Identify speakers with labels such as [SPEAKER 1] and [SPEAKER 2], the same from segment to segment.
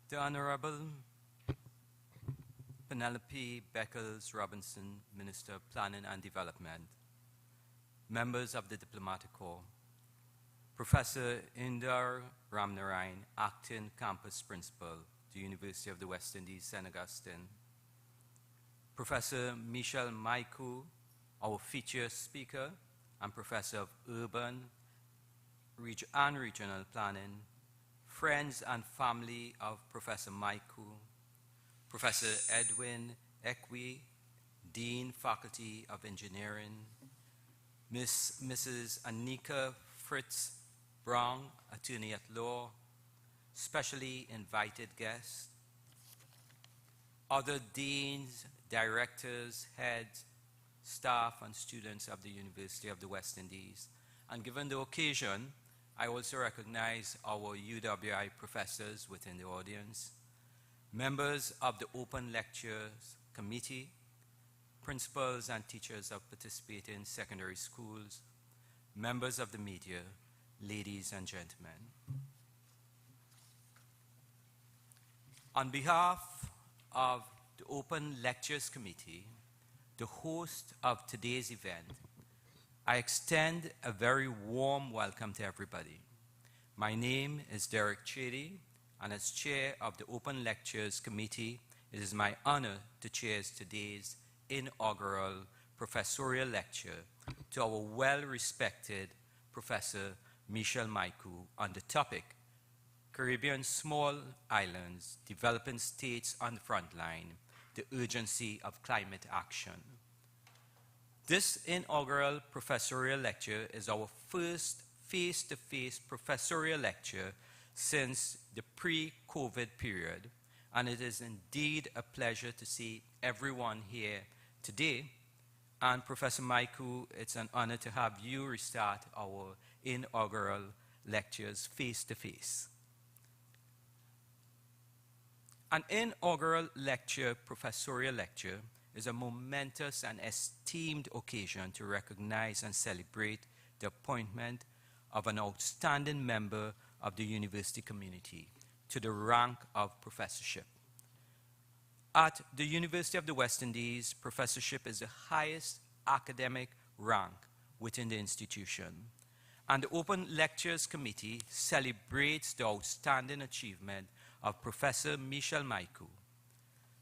[SPEAKER 1] The Honorable Penelope Beckles-Robinson, Minister of Planning and Development, members of the Diplomatic Corps, Professor Indar Ramnarayan, Acting Campus Principal, the University of the West Indies, St. Augustine, Professor Michel Mycoo, our featured speaker and Professor of Urban and Regional Planning, friends and family of Professor Mycoo, Professor Edwin Ekwe, Dean, Faculty of Engineering, Mrs. Anika Fritz Brown, Attorney at Law, specially invited guests, other deans, directors, heads, staff, and students of the University of the West Indies. And given the occasion, I also recognize our UWI professors within the audience, members of the Open Lectures Committee, principals and teachers of participating secondary schools, members of the media, ladies and gentlemen. On behalf of the Open Lectures Committee, the host of today's event, I extend a very warm welcome to everybody. My name is Derek Chady, and as chair of the Open Lectures Committee, it is my honor to chair today's inaugural professorial lecture to our well-respected Professor Michel Mycoo on the topic, Caribbean Small Islands, Developing States on the Frontline, the Urgency of Climate Action. This inaugural professorial lecture is our first face-to-face professorial lecture since the pre-COVID period, and it is indeed a pleasure to see everyone here today. And Professor Mycoo, it's an honor to have you restart our inaugural lectures face-to-face. An inaugural lecture, professorial lecture, is a momentous and esteemed occasion to recognize and celebrate the appointment of an outstanding member of the university community to the rank of professorship. At the University of the West Indies, professorship is the highest academic rank within the institution, and the Open Lectures Committee celebrates the outstanding achievement of Professor Michel Mycoo.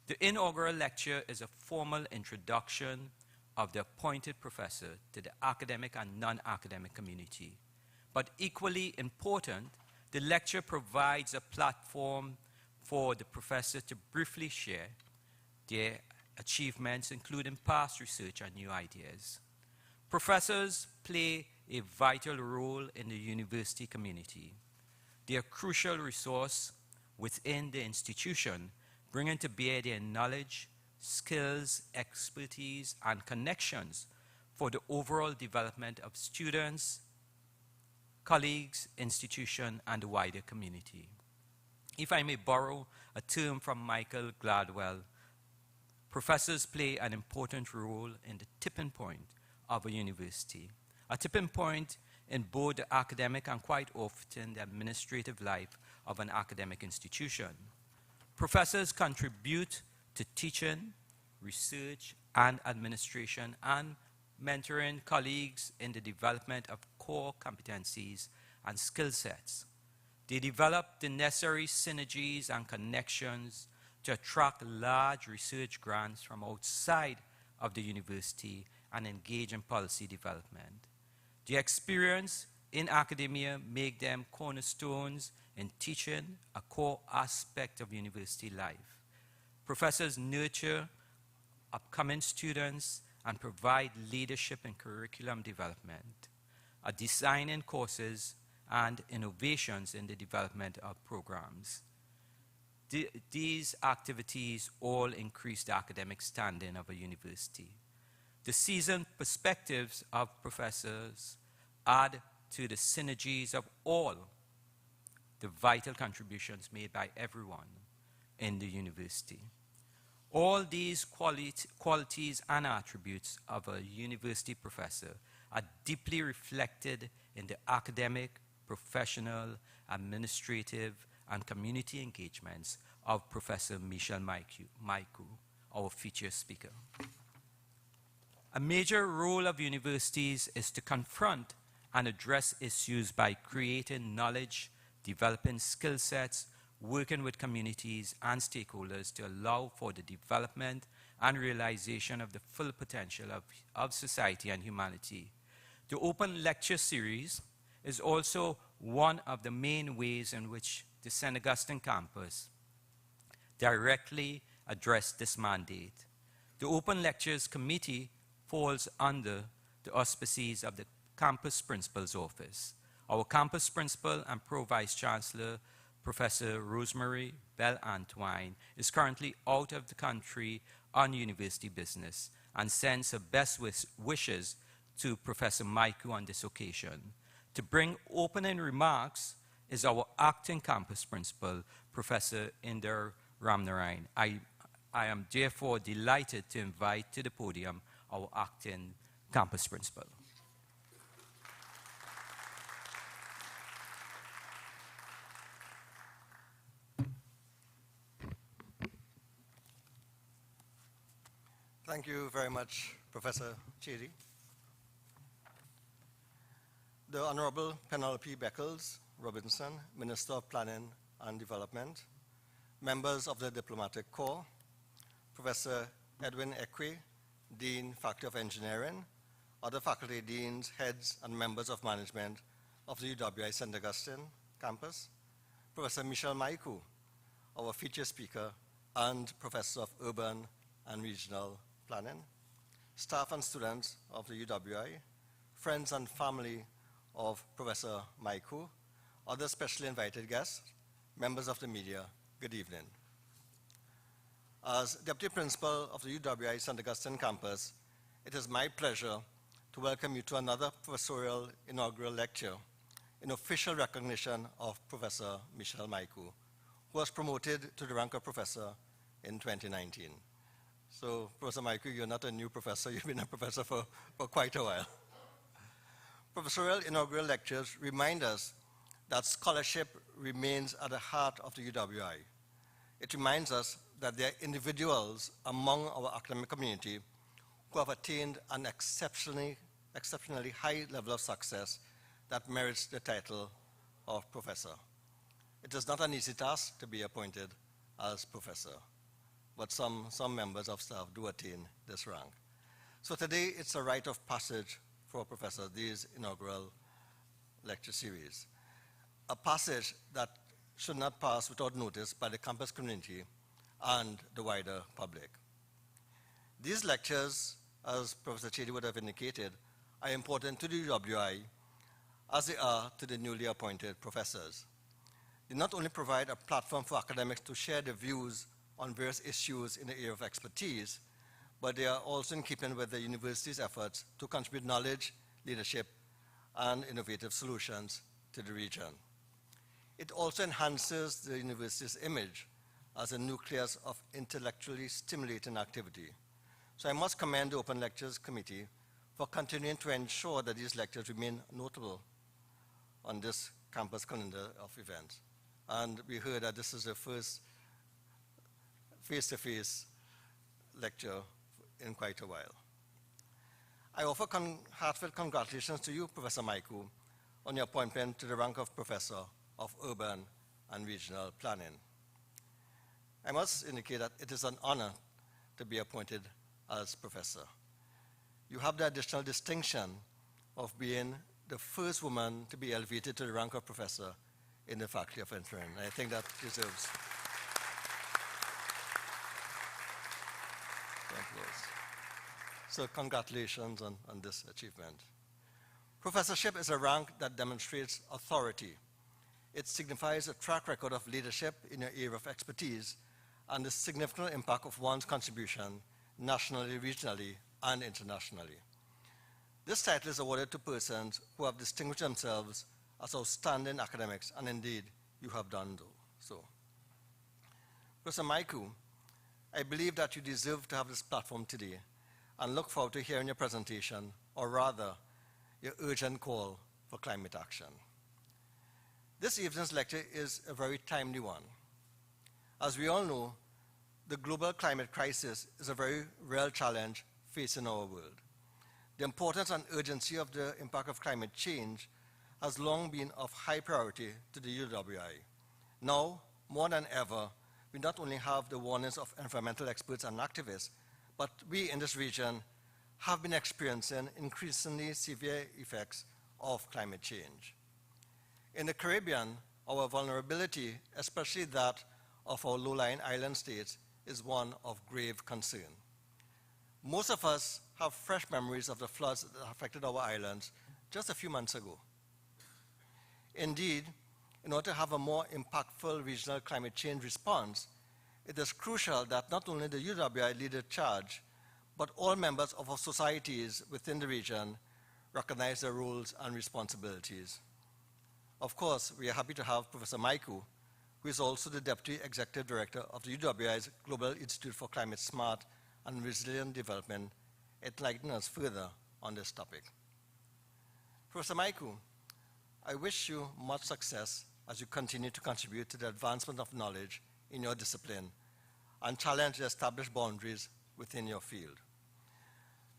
[SPEAKER 1] The inaugural lecture is a formal introduction of the appointed professor to the academic and non-academic community. But equally important, the lecture provides a platform for the professor to briefly share their achievements, including past research and new ideas. Professors play a vital role in the university community. They are a crucial resource within the institution, bringing to bear their knowledge, skills, expertise, and connections for the overall development of students, colleagues, institution, and the wider community. If I may borrow a term from Michael Gladwell, professors play an important role in the tipping point of a university, a tipping point in both the academic and quite often the administrative life of an academic institution. Professors contribute to teaching, research, and administration, and mentoring colleagues in the development of core competencies and skill sets. They develop the necessary synergies and connections to attract large research grants from outside of the university and engage in policy development. The experience in academia make them cornerstones in teaching, a core aspect of university life. Professors nurture upcoming students and provide leadership in curriculum development, designing courses and innovations in the development of programs. These activities all increase the academic standing of a university. The seasoned perspectives of professors add to the synergies of all the vital contributions made by everyone in the university. All these qualities and attributes of a university professor are deeply reflected in the academic, professional, administrative, and community engagements of Professor Michel Mycoo, our featured speaker. A major role of universities is to confront and address issues by creating knowledge, developing skill sets, working with communities and stakeholders to allow for the development and realization of the full potential of society and humanity. The Open Lecture Series is also one of the main ways in which the St. Augustine campus directly addressed this mandate. The Open Lectures Committee falls under the auspices of the Campus Principal's Office. Our campus principal and Pro-Vice Chancellor, Professor Rosemary Bell Antoine, is currently out of the country on university business and sends her best wishes to Professor Mycoo on this occasion. To bring opening remarks is our acting campus principal, Professor Inder Ramnarayan. I am therefore delighted to invite to the podium our acting campus principal.
[SPEAKER 2] Thank you very much, Professor Chedi. The Honorable Penelope Beckles Robinson, Minister of Planning and Development, members of the Diplomatic Corps, Professor Edwin Ekwe, Dean, Faculty of Engineering, other faculty deans, heads, and members of management of the UWI St. Augustine campus, Professor Michel Mycoo, our featured speaker and Professor of Urban and Regional Planning, staff and students of the UWI, friends and family of Professor Mycoo, other specially invited guests, members of the media, good evening. As Deputy Principal of the UWI St. Augustine campus, it is my pleasure to welcome you to another Professorial Inaugural Lecture in official recognition of Professor Michel Mycoo, who was promoted to the rank of professor in 2019. So, Professor Mycoo, you're not a new professor, you've been a professor for quite a while. Professorial Inaugural Lectures remind us that scholarship remains at the heart of the UWI. It reminds us that there are individuals among our academic community who have attained an exceptionally high level of success that merits the title of professor. It is not an easy task to be appointed as professor, but some members of staff do attain this rank. So today it's a rite of passage for Professor, these inaugural lecture series. A passage that should not pass without notice by the campus community and the wider public. These lectures, as Professor Chedi would have indicated, are important to the UWI as they are to the newly appointed professors. They not only provide a platform for academics to share their views on various issues in the area of expertise, but they are also in keeping with the university's efforts to contribute knowledge, leadership, and innovative solutions to the region. It also enhances the university's image as a nucleus of intellectually stimulating activity. So I must commend the Open Lectures Committee for continuing to ensure that these lectures remain notable on this campus calendar of events. And we heard that this is the first face-to-face lecture in quite a while. I offer heartfelt congratulations to you, Professor Mycoo, on your appointment to the rank of Professor of Urban and Regional Planning. I must indicate that it is an honor to be appointed as professor. You have the additional distinction of being the first woman to be elevated to the rank of professor in the Faculty of Engineering. I think that deserves applause. So congratulations on this achievement. Professorship is a rank that demonstrates authority. It signifies a track record of leadership in your area of expertise and the significant impact of one's contribution nationally, regionally, and internationally. This title is awarded to persons who have distinguished themselves as outstanding academics, and indeed, you have done so. Professor Mycoo, I believe that you deserve to have this platform today and look forward to hearing your presentation, or rather, your urgent call for climate action. This evening's lecture is a very timely one. As we all know, the global climate crisis is a very real challenge facing our world. The importance and urgency of the impact of climate change has long been of high priority to the UWI. Now, more than ever, we not only have the warnings of environmental experts and activists, but we in this region have been experiencing increasingly severe effects of climate change. In the Caribbean, our vulnerability, especially that of our low-lying island states, is one of grave concern. Most of us have fresh memories of the floods that affected our islands just a few months ago. Indeed, in order to have a more impactful regional climate change response, it is crucial that not only the UWI lead the charge, but all members of our societies within the region recognize their roles and responsibilities. Of course, we are happy to have Professor Mycoo, who is also the Deputy Executive Director of the UWI's Global Institute for Climate Smart and Resilient Development, enlighten us further on this topic. Professor Mycoo, I wish you much success as you continue to contribute to the advancement of knowledge in your discipline and challenge the established boundaries within your field.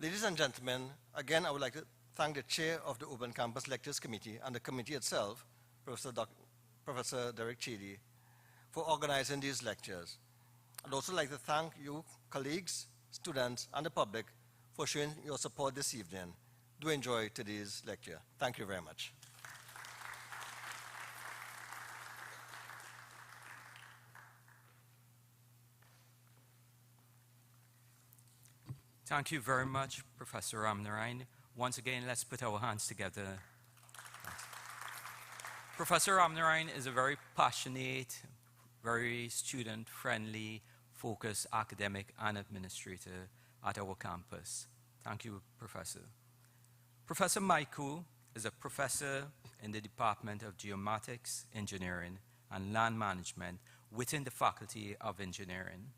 [SPEAKER 2] Ladies and gentlemen, again, I would like to thank the chair of the Open Campus Lectures Committee and the committee itself, Professor Derek Chidi, for organizing these lectures. I'd also like to thank you, colleagues, students, and the public for showing your support this evening. Do enjoy today's lecture. Thank you very much.
[SPEAKER 1] Thank you very much, Professor Ramnarine. Once again, let's put our hands together. Professor Ramnarine is a very passionate, very student-friendly, focused academic and administrator at our campus. Thank you, Professor. Professor Mycoo is a professor in the Department of Geomatics, Engineering, and Land Management within the Faculty of Engineering.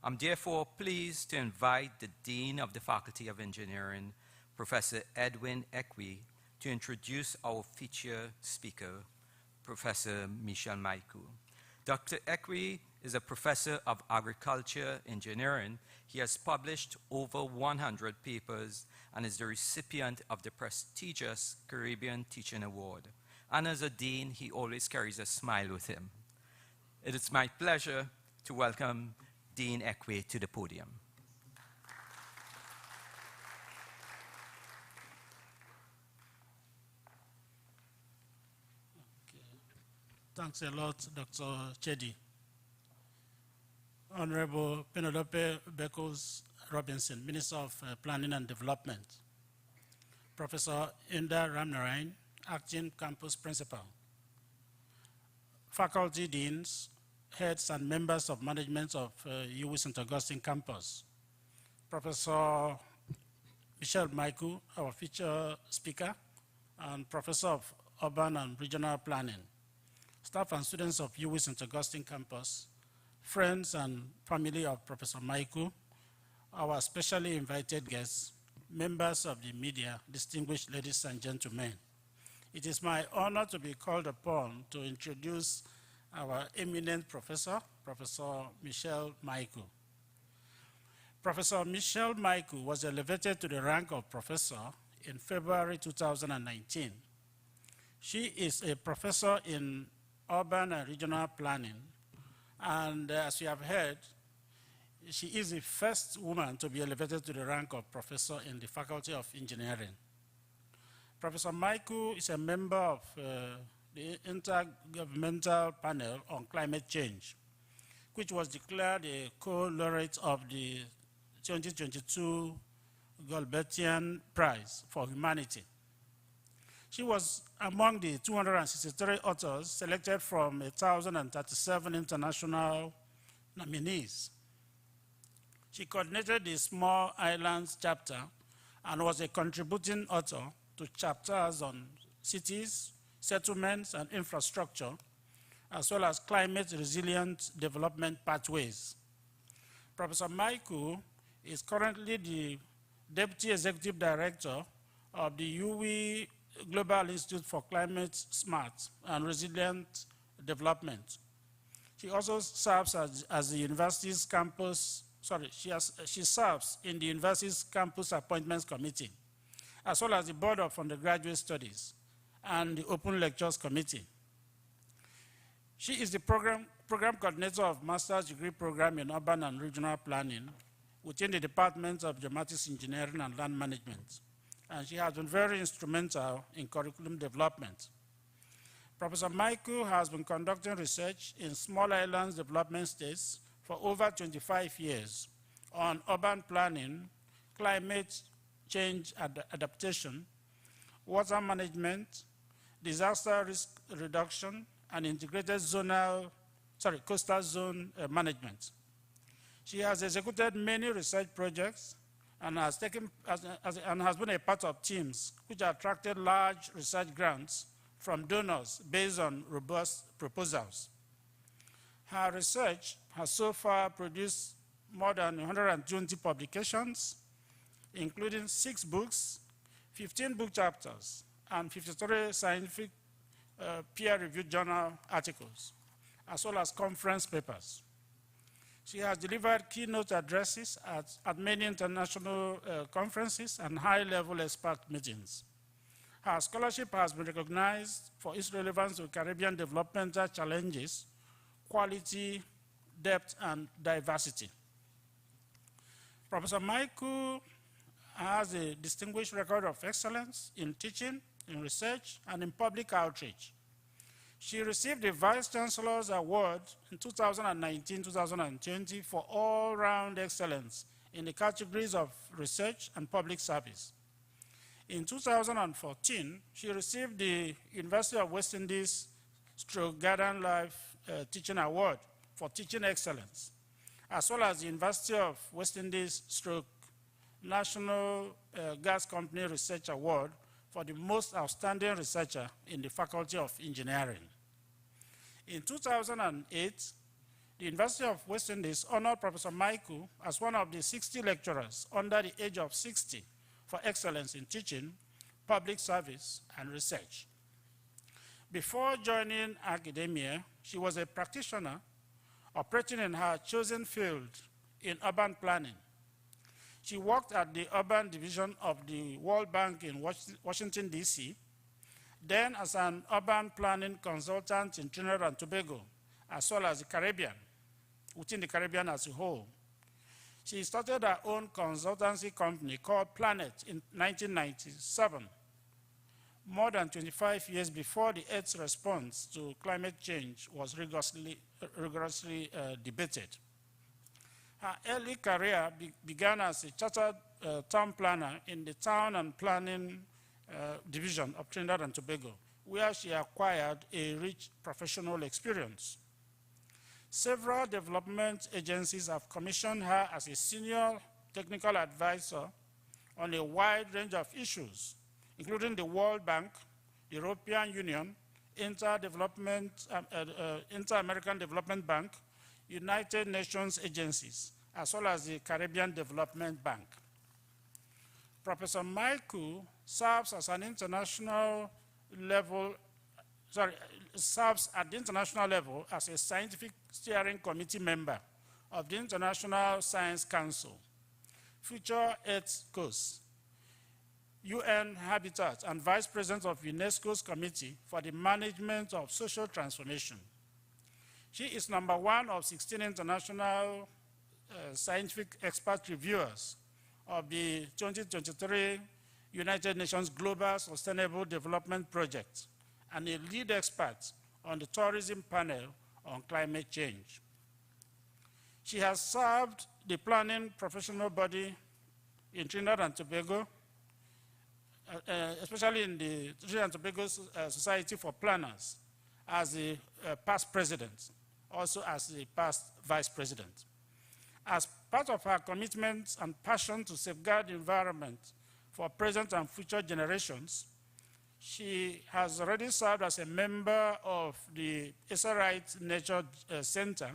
[SPEAKER 1] I'm therefore pleased to invite the Dean of the Faculty of Engineering, Professor Edwin Equi, to introduce our feature speaker, Professor Michel Mycoo. Dr. Equi is a professor of agriculture engineering. He has published over 100 papers and is the recipient of the prestigious Caribbean Teaching Award. And as a dean, he always carries a smile with him. It is my pleasure to welcome Dean Equi to the podium.
[SPEAKER 3] Okay. Thanks a lot, Dr. Chedi. Honorable Penelope Beckles Robinson, Minister of Planning and Development. Professor Inda Ramnarine, Acting Campus Principal. Faculty Deans, heads and members of management of UWI St. Augustine campus. Professor Michel Mycoo, our feature speaker, and Professor of Urban and Regional Planning. Staff and students of UWI St. Augustine campus, friends and family of Professor Mycoo, our specially invited guests, members of the media, distinguished ladies and gentlemen. It is my honor to be called upon to introduce our eminent professor, Professor Michel Mycoo. Professor Michel Mycoo was elevated to the rank of professor in February 2019. She is a professor in urban and regional planning, and as you have heard, she is the first woman to be elevated to the rank of professor in the Faculty of Engineering. Professor Mycoo is a member of the Intergovernmental Panel on Climate Change, which was declared a co-laureate of the 2022 Gulbenkian Prize for Humanity. She was among the 263 authors selected from 1,037 international nominees. She coordinated the Small Islands chapter and was a contributing author to chapters on cities, settlements, and infrastructure, as well as climate resilient development pathways. Professor Mycoo is currently the Deputy Executive Director of the UWI Global Institute for Climate Smart and Resilient Development. She also serves as the university's campus, she serves in the university's campus appointments committee, as well as the board of undergraduate studies and the open lectures committee. She is the program coordinator of master's degree program in urban and regional planning within the Department of Geomatics Engineering and Land Management. And she has been very instrumental in curriculum development. Professor Mycoo has been conducting research in small islands development states for over 25 years on urban planning, climate change adaptation, water management, disaster risk reduction, and integrated coastal zone management. She has executed many research projects and has been a part of teams which attracted large research grants from donors based on robust proposals. Her research has so far produced more than 120 publications, including 6 books, 15 book chapters, and 53 scientific peer-reviewed journal articles, as well as conference papers. She has delivered keynote addresses at many international conferences and high-level expert meetings. Her scholarship has been recognized for its relevance to Caribbean developmental challenges, quality, depth, and diversity. Professor Mycoo has a distinguished record of excellence in teaching, in research, and in public outreach. She received the Vice Chancellor's Award in 2019-2020 for all-round excellence in the categories of research and public service. In 2014, she received the University of West Indies Garden Life Teaching Award for teaching excellence, as well as the University of West Indies National Gas Company Research Award for the most outstanding researcher in the Faculty of Engineering. In 2008, the University of West Indies honored Professor Mycoo as one of the 60 lecturers under the age of 60 for excellence in teaching, public service, and research. Before joining academia, she was a practitioner operating in her chosen field in urban planning. She worked at the urban division of the World Bank in Washington, D.C., then as an urban planning consultant in Trinidad and Tobago, as well as the Caribbean, within the Caribbean as a whole. She started her own consultancy company called Planet in 1997, more than 25 years before the Earth's response to climate change was rigorously debated. Her early career began as a chartered town planner in the Town and Planning Division of Trinidad and Tobago, where she acquired a rich professional experience. Several development agencies have commissioned her as a senior technical advisor on a wide range of issues, including the World Bank, the European Union, Inter-American Development Bank, United Nations agencies, as well as the Caribbean Development Bank. Professor Mycoo serves at the international level as a scientific steering committee member of the International Science Council, Future Earth Coast, UN Habitat, and Vice President of UNESCO's Committee for the Management of Social Transformation. She is #1 of 16 international scientific expert reviewers of the 2023 United Nations Global Sustainable Development Project and a lead expert on the tourism panel on climate change. She has served the planning professional body in Trinidad and Tobago, especially in the Trinidad and Tobago Society for Planners, as the past president, also as the past vice president. As part of her commitment and passion to safeguard the environment for present and future generations, she has already served as a member of the Esserite Nature Center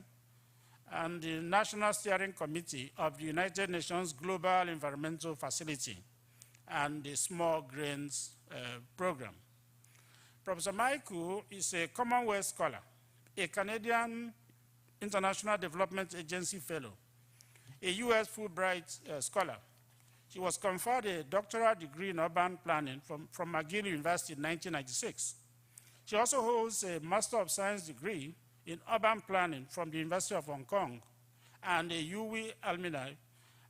[SPEAKER 3] and the National Steering Committee of the United Nations Global Environmental Facility, and the Small Grains Program. Professor Mycoo is a Commonwealth scholar, a Canadian International Development Agency Fellow, a U.S. Fulbright scholar. She was conferred a doctoral degree in urban planning from McGill University in 1996. She also holds a Master of Science degree in urban planning from the University of Hong Kong and a UWI alumni,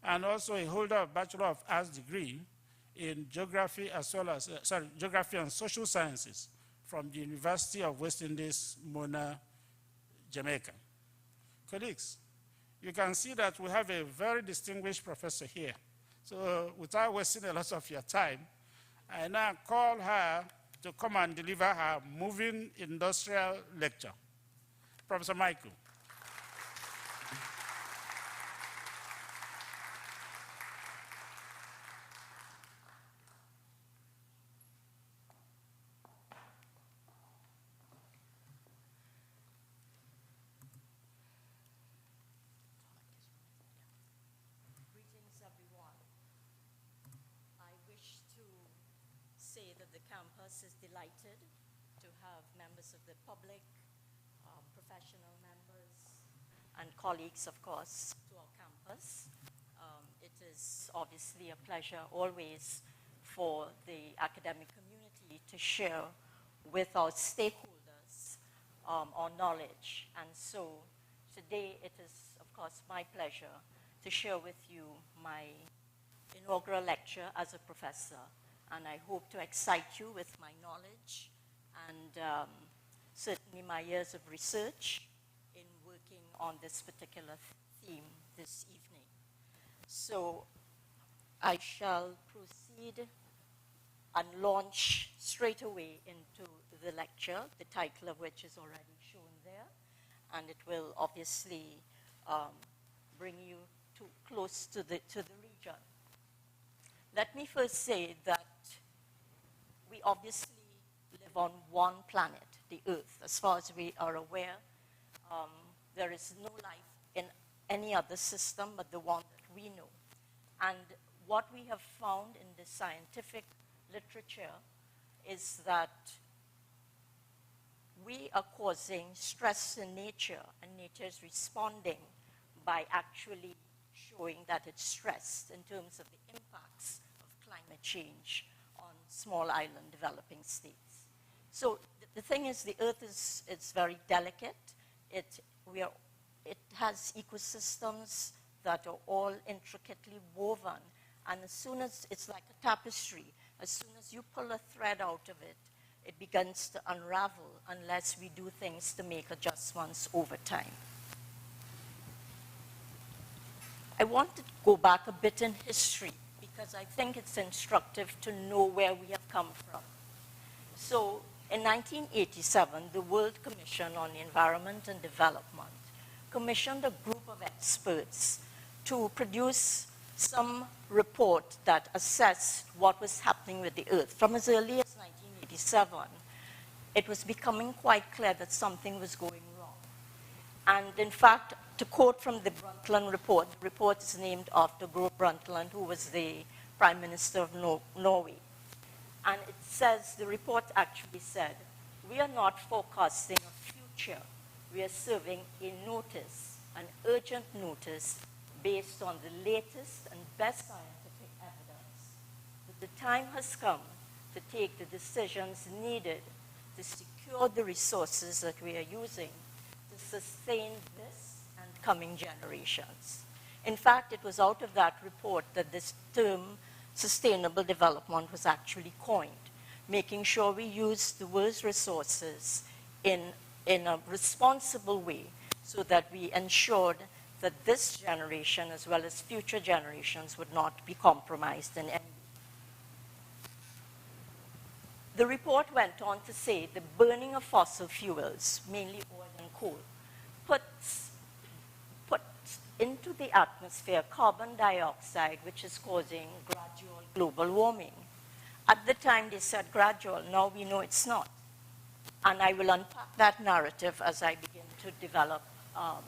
[SPEAKER 3] and also a holder of Bachelor of Arts degree in geography as well as, geography and social sciences from the University of West Indies, Mona, Jamaica. Colleagues, you can see that we have a very distinguished professor here. So without wasting a lot of your time, I now call her to come and deliver her moving industrial lecture. Professor Mycoo.
[SPEAKER 4] The campus is delighted to have members of the public, professional members, and colleagues, of course, to our campus. It is obviously a pleasure always for the academic community to share with our stakeholders our knowledge. And so today it is, of course, my pleasure to share with you my inaugural lecture as a professor. And I hope to excite you with my knowledge and certainly my years of research in working on this particular theme this evening. So I shall proceed and launch straight away into the lecture, the title of which is already shown there, and it will obviously bring you close to the region. Let me first say that we obviously live on one planet, the Earth. As far as we are aware, there is no life in any other system but the one that we know. And what we have found in the scientific literature is that we are causing stress in nature, and nature is responding by actually showing that it's stressed in terms of the impacts of climate change on small island developing states. So the thing is, the Earth is very delicate. It has ecosystems that are all intricately woven, and as soon as it's like a tapestry, as soon as you pull a thread out of it, it begins to unravel unless we do things to make adjustments over time. I want to go back a bit in history because I think it's instructive to know where we have come from. So in 1987, the World Commission on the Environment and Development commissioned a group of experts to produce some report that assessed what was happening with the Earth. From as early as 1987, it was becoming quite clear that something was going wrong. And in fact, to quote from the Brundtland report, the report is named after Gro Brundtland, who was the Prime Minister of Norway. And it says, the report actually said, we are not forecasting a future. We are serving a notice, an urgent notice, based on the latest and best scientific evidence, that the time has come to take the decisions needed to secure the resources that we are using to sustain this and coming generations. In fact, it was out of that report that this term, sustainable development, was actually coined, making sure we use the world's resources in a responsible way so that we ensured that this generation, as well as future generations, would not be compromised in any way. The report went on to say the burning of fossil fuels, mainly oil and coal, puts into the atmosphere carbon dioxide, which is causing gradual global warming. At the time, they said gradual. Now we know it's not. And I will unpack that narrative as I begin to develop my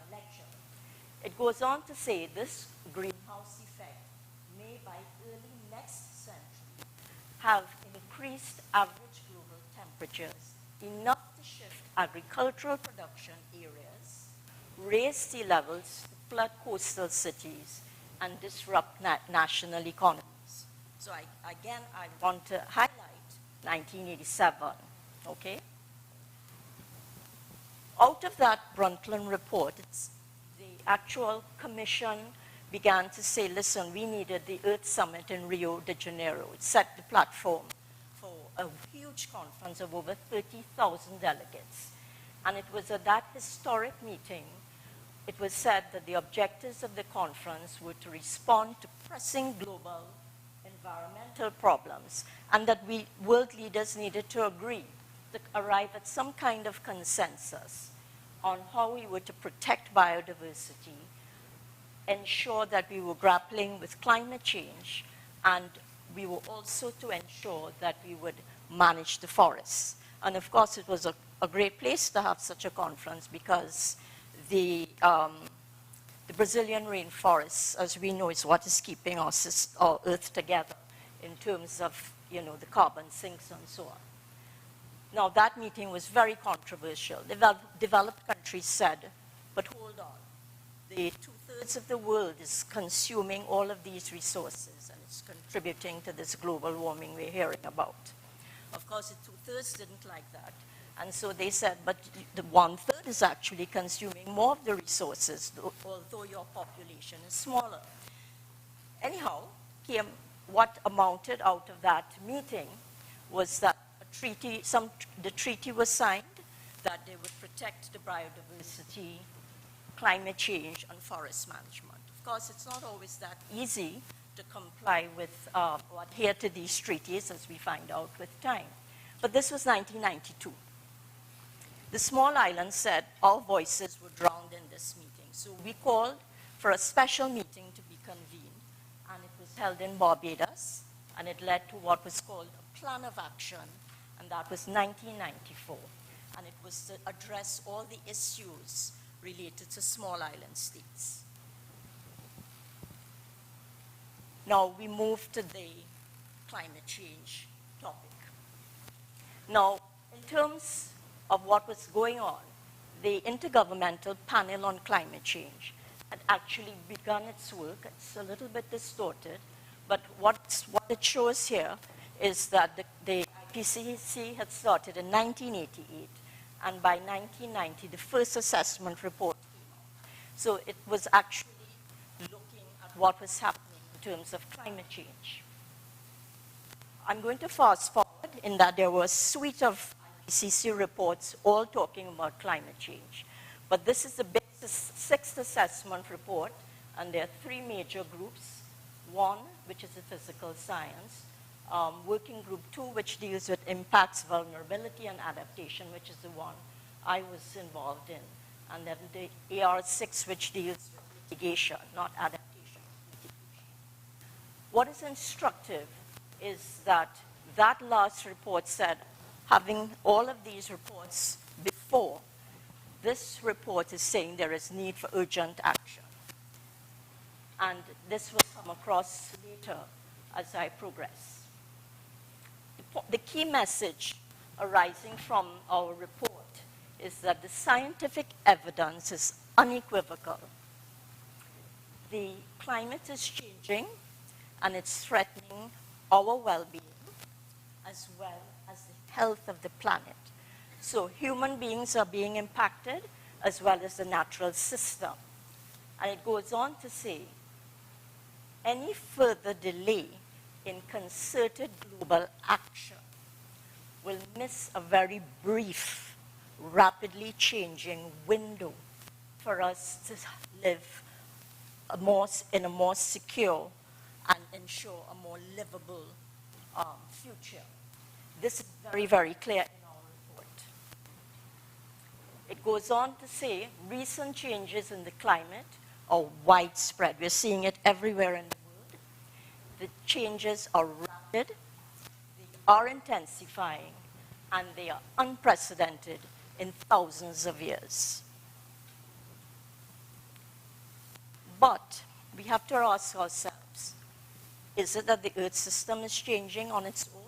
[SPEAKER 4] lecture. It goes on to say this greenhouse effect may by early next century have increased average global temperatures enough to shift agricultural production areas, raise sea levels, flood coastal cities, and disrupt national economies. So again, I want to highlight 1987, okay? Out of that Brundtland report, the actual commission began to say, listen, we needed the Earth Summit in Rio de Janeiro. It set the platform for a huge conference of over 30,000 delegates. And it was at that historic meeting, it was said that the objectives of the conference were to respond to pressing global environmental problems, and that we world leaders needed to agree to arrive at some kind of consensus on how we were to protect biodiversity, ensure that we were grappling with climate change, and we were also to ensure that we would manage the forests. And of course, it was a great place to have such a conference because the Brazilian rainforests, as we know, is what is keeping our Earth together in terms of, the carbon sinks and so on. Now, that meeting was very controversial. Developed countries said, but hold on, the 2/3 of the world is consuming all of these resources, and it's contributing to this global warming we're hearing about. Of course, the 2/3 didn't like that. And so they said, but the 1/3 is actually consuming more of the resources, although your population is smaller. Anyhow, what amounted out of that meeting was that the treaty was signed that they would protect the biodiversity, climate change, and forest management. Of course, it's not always that easy to comply with or adhere to these treaties, as we find out with time. But this was 1992. The small island said our voices were drowned in this meeting. So we called for a special meeting to be convened, and it was held in Barbados, and it led to what was called a plan of action, and that was 1994. And it was to address all the issues related to small island states. Now we move to the climate change topic. Now, in terms of what was going on, the Intergovernmental Panel on Climate Change had actually begun its work. It's a little bit distorted, but what it shows here is that the IPCC had started in 1988, and by 1990, the first assessment report came out. So it was actually looking at what was happening in terms of climate change. I'm going to fast forward in that there was a suite of IPCC reports all talking about climate change. But this is the sixth assessment report, and there are three major groups. One, which is the physical science, working group 2, which deals with impacts, vulnerability, and adaptation, which is the one I was involved in, and then the AR6, which deals with mitigation, not adaptation, mitigation. What is instructive is that that last report said, having all of these reports before, this report is saying there is need for urgent action. And this will come across later as I progress. The key message arising from our report is that the scientific evidence is unequivocal. The climate is changing, and it's threatening our well-being as well as the health of the planet. So human beings are being impacted as well as the natural system. And it goes on to say, any further delay in concerted global action will miss a very brief, rapidly changing window for us to live in a more secure and ensure a more livable future. This is very, very clear in our report. It goes on to say recent changes in the climate are widespread. We're seeing it everywhere in the world. The changes are rapid, they are intensifying, and they are unprecedented in thousands of years. But we have to ask ourselves, Is it that the Earth system is changing on its own?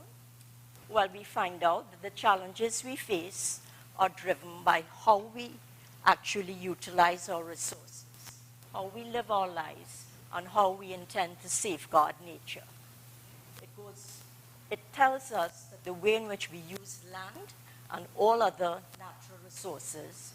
[SPEAKER 4] Well, we find out that the challenges we face are driven by how we actually utilize our resources, how we live our lives, and how we intend to safeguard nature. It tells us that the way in which we use land and all other natural resources,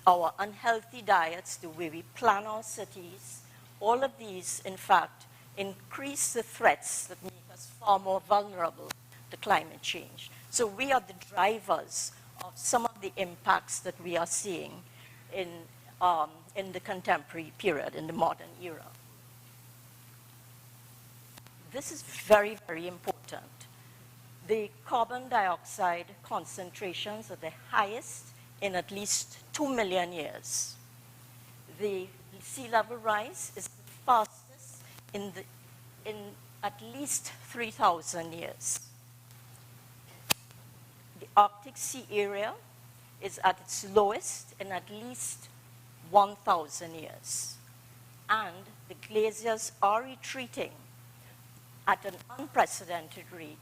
[SPEAKER 4] our unhealthy diets, the way we plan our cities, all of these, in fact, increase the threats that make us far more vulnerable to climate change. So we are the drivers of some of the impacts that we are seeing in the contemporary period, in the modern era. This is very, very important. The carbon dioxide concentrations are the highest in at least 2 million years. The sea level rise is the fastest in at least 3,000 years. The Arctic sea area is at its lowest in at least 1,000 years. And the glaciers are retreating at an unprecedented rate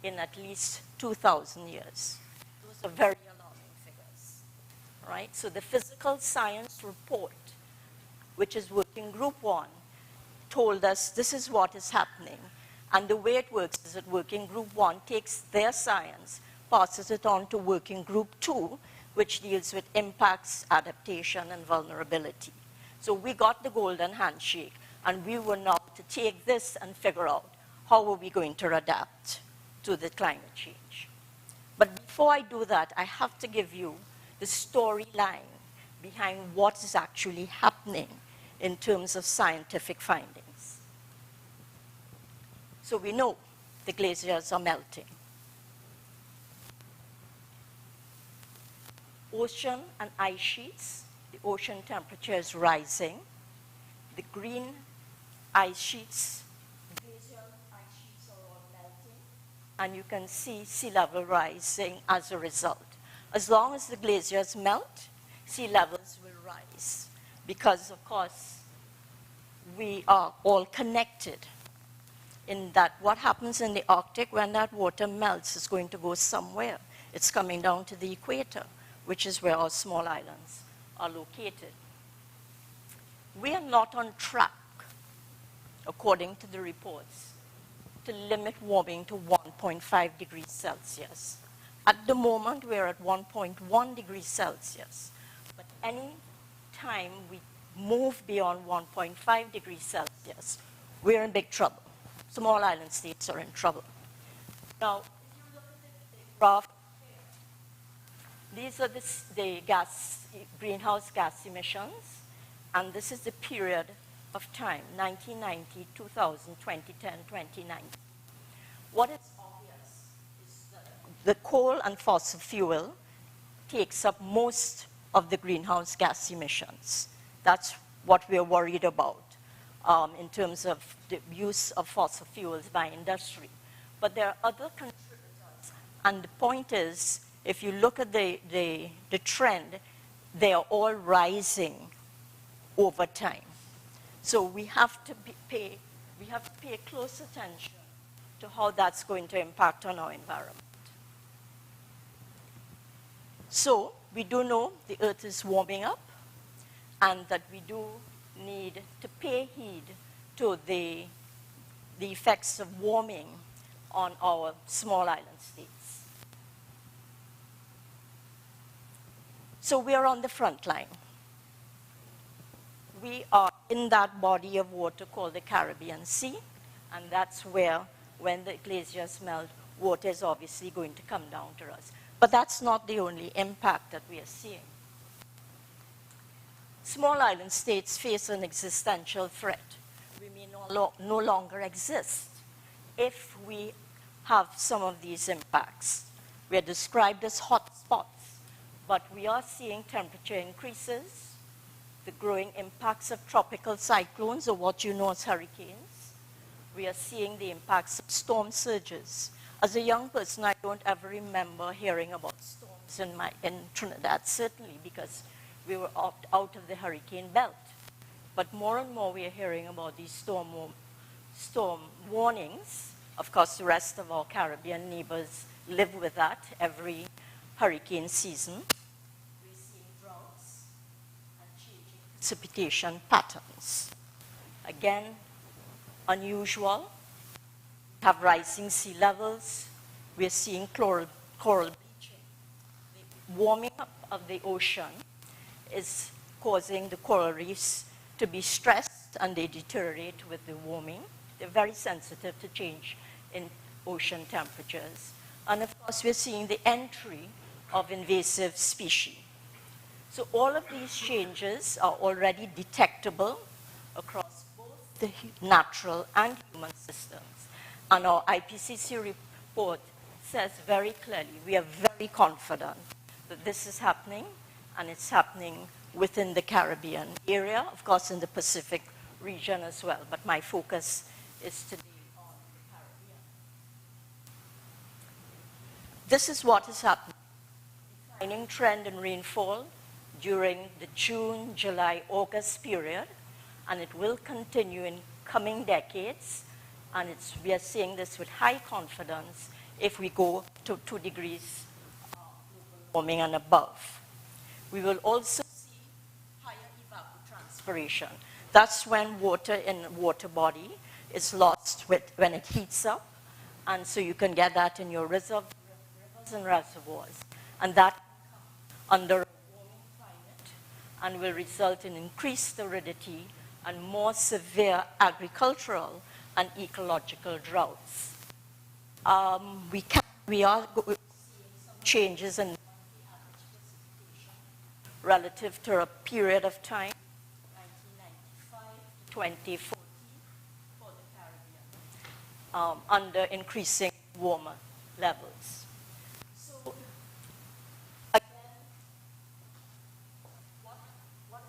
[SPEAKER 4] in at least 2,000 years. Those are very alarming figures, right? So the physical science report, which is Working Group 1, told us this is what is happening. And the way it works is that Working Group 1 takes their science, passes it on to Working Group 2, which deals with impacts, adaptation, and vulnerability. So we got the golden handshake, and we were now to take this and figure out how are we going to adapt to the climate change. But before I do that, I have to give you the storyline behind what is actually happening in terms of scientific findings. So we know the glaciers are melting. Ocean and ice sheets, the ocean temperature is rising. The green ice sheets, glacial ice sheets are all melting, and you can see sea level rising as a result. As long as the glaciers melt, sea levels will rise because, of course, we are all connected in that what happens in the Arctic when that water melts is going to go somewhere. It's coming down to the equator, which is where our small islands are located. We are not on track, according to the reports, to limit warming to 1.5 degrees Celsius. At the moment, we're at 1.1 degrees Celsius. But any time we move beyond 1.5 degrees Celsius, we're in big trouble. Small island states are in trouble. Now, if you look at the graph here, these are the greenhouse gas emissions, and this is the period of time, 1990, 2000, 2010, 2019. What is obvious is that the coal and fossil fuel takes up most of the greenhouse gas emissions. That's what we're worried about in terms of the use of fossil fuels by industry. But there are other contributors, and the point is, if you look at the trend, they are all rising over time. So we have to pay close attention to how that's going to impact on our environment. So we do know the Earth is warming up, and that we do need to pay heed to the effects of warming on our small island states. So we are on the front line. We are in that body of water called the Caribbean Sea, and that's where, when the glaciers melt, water is obviously going to come down to us. But that's not the only impact that we are seeing. Small island states face an existential threat. We may no longer exist if we have some of these impacts. We are described as hot spots, but we are seeing temperature increases, the growing impacts of tropical cyclones, or what you know as hurricanes. We are seeing the impacts of storm surges. As a young person, I don't ever remember hearing about storms in Trinidad, certainly, because we were out of the hurricane belt. But more and more we are hearing about these storm storm warnings. Of course, the rest of our Caribbean neighbors live with that every hurricane season. We're seeing droughts and changing precipitation patterns. Again, unusual. We have rising sea levels. We're seeing coral bleaching. The warming up of the ocean is causing the coral reefs to be stressed, and they deteriorate with the warming. They're very sensitive to change in ocean temperatures. And of course, we're seeing the entry of invasive species. So all of these changes are already detectable across both the natural and human systems. And our IPCC report says very clearly, we are very confident that this is happening, and it's happening within the Caribbean area, of course in the Pacific region as well, but my focus is today on the Caribbean. This is what is happening. Declining trend in rainfall during the June, July, August period, and it will continue in coming decades, and we are seeing this with high confidence if we go to 2 degrees warming and above. We will also see higher evapotranspiration. That's when water in a water body is lost when it heats up, and so you can get that in your rivers and reservoirs. And that under a warming climate and will result in increased aridity and more severe agricultural and ecological droughts. We are seeing some changes in relative to a period of time, 1995 to 2040 for the Caribbean, under increasing warmer levels. So, again, what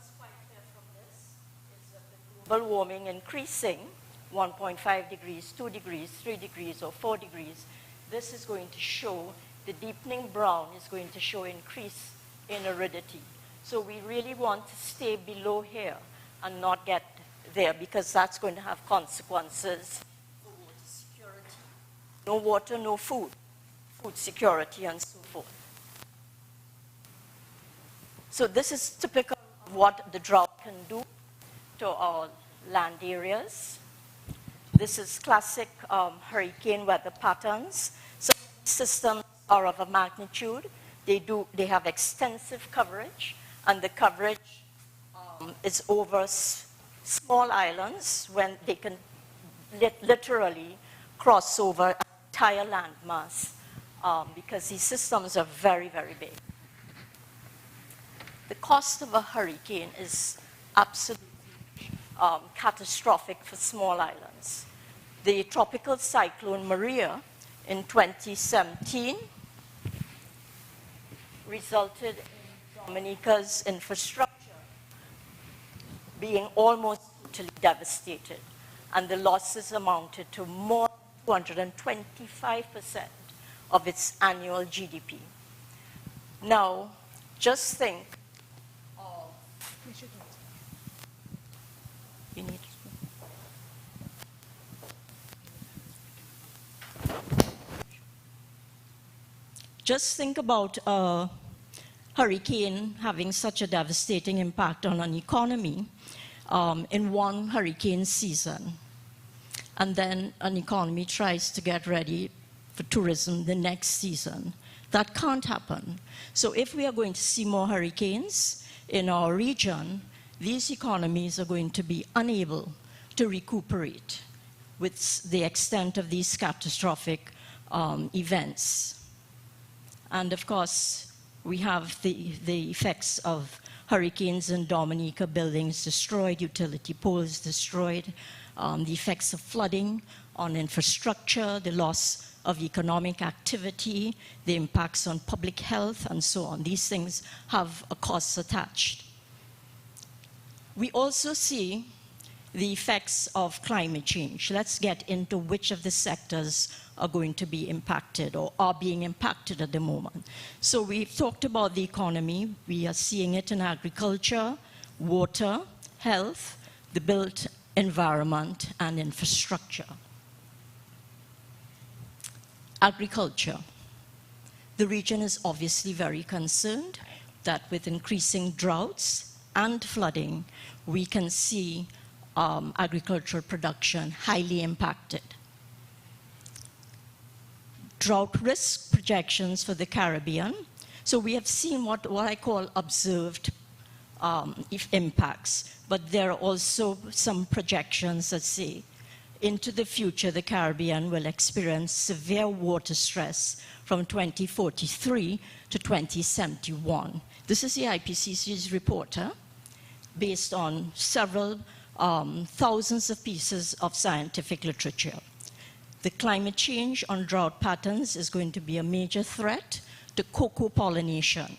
[SPEAKER 4] is quite clear from this is that the global warming increasing 1.5 degrees, 2 degrees, 3 degrees, or 4 degrees, this is going to show, the deepening brown is going to show increase in aridity. So we really want to stay below here and not get there, because that's going to have consequences for water security. No water, no food, food security, and so forth. So this is typical of what the drought can do to our land areas. This is classic hurricane weather patterns. Some systems are of a magnitude. They have extensive coverage, and the coverage is over small islands when they can literally cross over an entire landmass because these systems are very, very big. The cost of a hurricane is absolutely catastrophic for small islands. The tropical cyclone Maria in 2017 resulted in Dominica's infrastructure being almost totally devastated, and the losses amounted to more than 225% of its annual GDP. Now, just think of... You need Just think about a hurricane having such a devastating impact on an economy in one hurricane season. And then an economy tries to get ready for tourism the next season. That can't happen. So if we are going to see more hurricanes in our region, these economies are going to be unable to recuperate with the extent of these catastrophic events. And of course, we have the effects of hurricanes in Dominica, buildings destroyed, utility poles destroyed, the effects of flooding on infrastructure, the loss of economic activity, the impacts on public health, and so on. These things have a cost attached. We also see the effects of climate change. Let's get into which of the sectors are going to be impacted or are being impacted at the moment. So we've talked about the economy. We are seeing it in agriculture, water, health, the built environment, and infrastructure. Agriculture. The region is obviously very concerned that with increasing droughts and flooding, we can see agricultural production highly impacted. Drought risk projections for the Caribbean. So we have seen what I call observed impacts, but there are also some projections that say into the future the Caribbean will experience severe water stress from 2043 to 2071. This is the IPCC's report, based on several thousands of pieces of scientific literature. The climate change on drought patterns is going to be a major threat to cocoa pollination.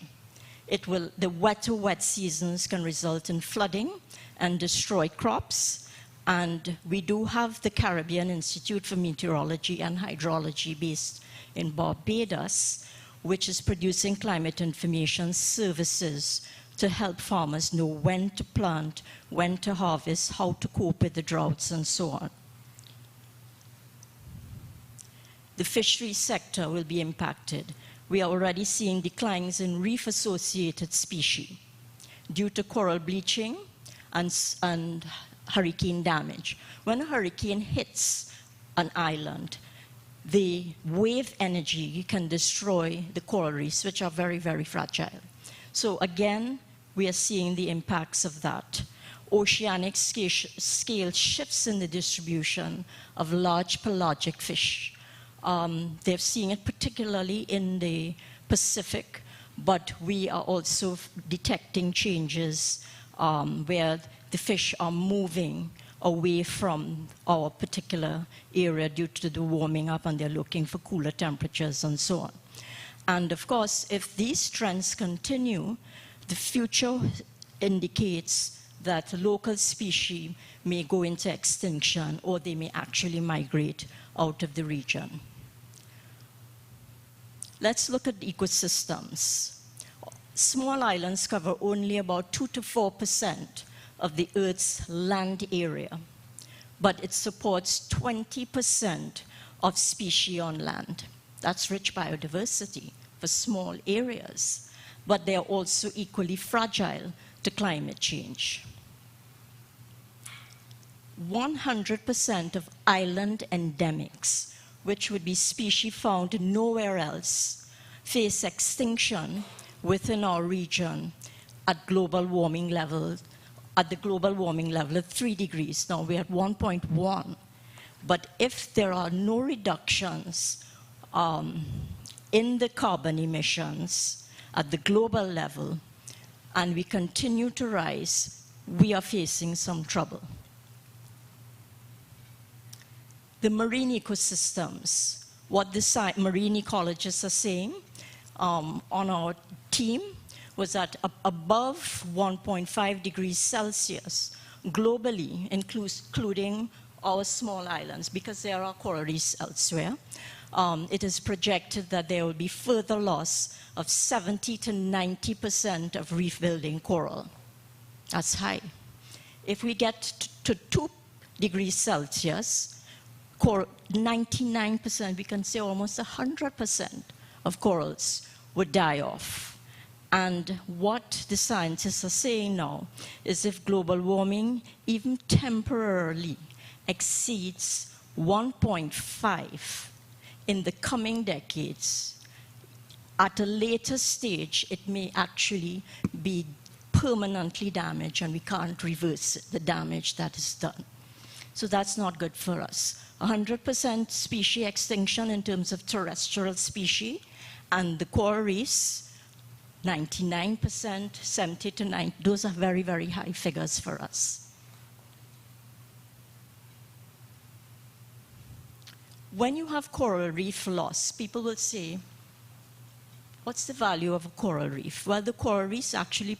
[SPEAKER 4] The wetter wet seasons can result in flooding and destroy crops. And we do have the Caribbean Institute for Meteorology and Hydrology based in Barbados, which is producing climate information services to help farmers know when to plant, when to harvest, how to cope with the droughts, and so on. The fisheries sector will be impacted. We are already seeing declines in reef-associated species due to coral bleaching and hurricane damage. When a hurricane hits an island, the wave energy can destroy the coral reefs, which are very, very fragile. So again, we are seeing the impacts of that. Oceanic scale shifts in the distribution of large pelagic fish. They're seeing it particularly in the Pacific, but we are also detecting changes where the fish are moving away from our particular area due to the warming up, and they're looking for cooler temperatures and so on. And of course, if these trends continue, the future indicates that local species may go into extinction, or they may actually migrate out of the region. Let's look at ecosystems. Small islands cover only about 2 to 4% of the Earth's land area, but it supports 20% of species on land. That's rich biodiversity for small areas, but they are also equally fragile to climate change. 100% of island endemics, which would be species found nowhere else, face extinction within our region at global warming level, at the global warming level of 3 degrees. Now we're at 1.1. But if there are no reductions in the carbon emissions at the global level, and we continue to rise, we are facing some trouble. The marine ecosystems, what the marine ecologists are saying on our team was that above 1.5 degrees Celsius globally, including our small islands, because there are coral reefs elsewhere, it is projected that there will be further loss of 70 to 90% of reef-building coral. That's high. If we get to 2 degrees Celsius, 99%, we can say almost 100% of corals would die off. And what the scientists are saying now is if global warming even temporarily exceeds 1.5 in the coming decades, at a later stage, it may actually be permanently damaged, and we can't reverse the damage that is done. So that's not good for us. 100% species extinction in terms of terrestrial species, and the coral reefs, 99%, 70 to 90, those are very, very high figures for us. When you have coral reef loss, people will say, what's the value of a coral reef? Well, the coral reefs actually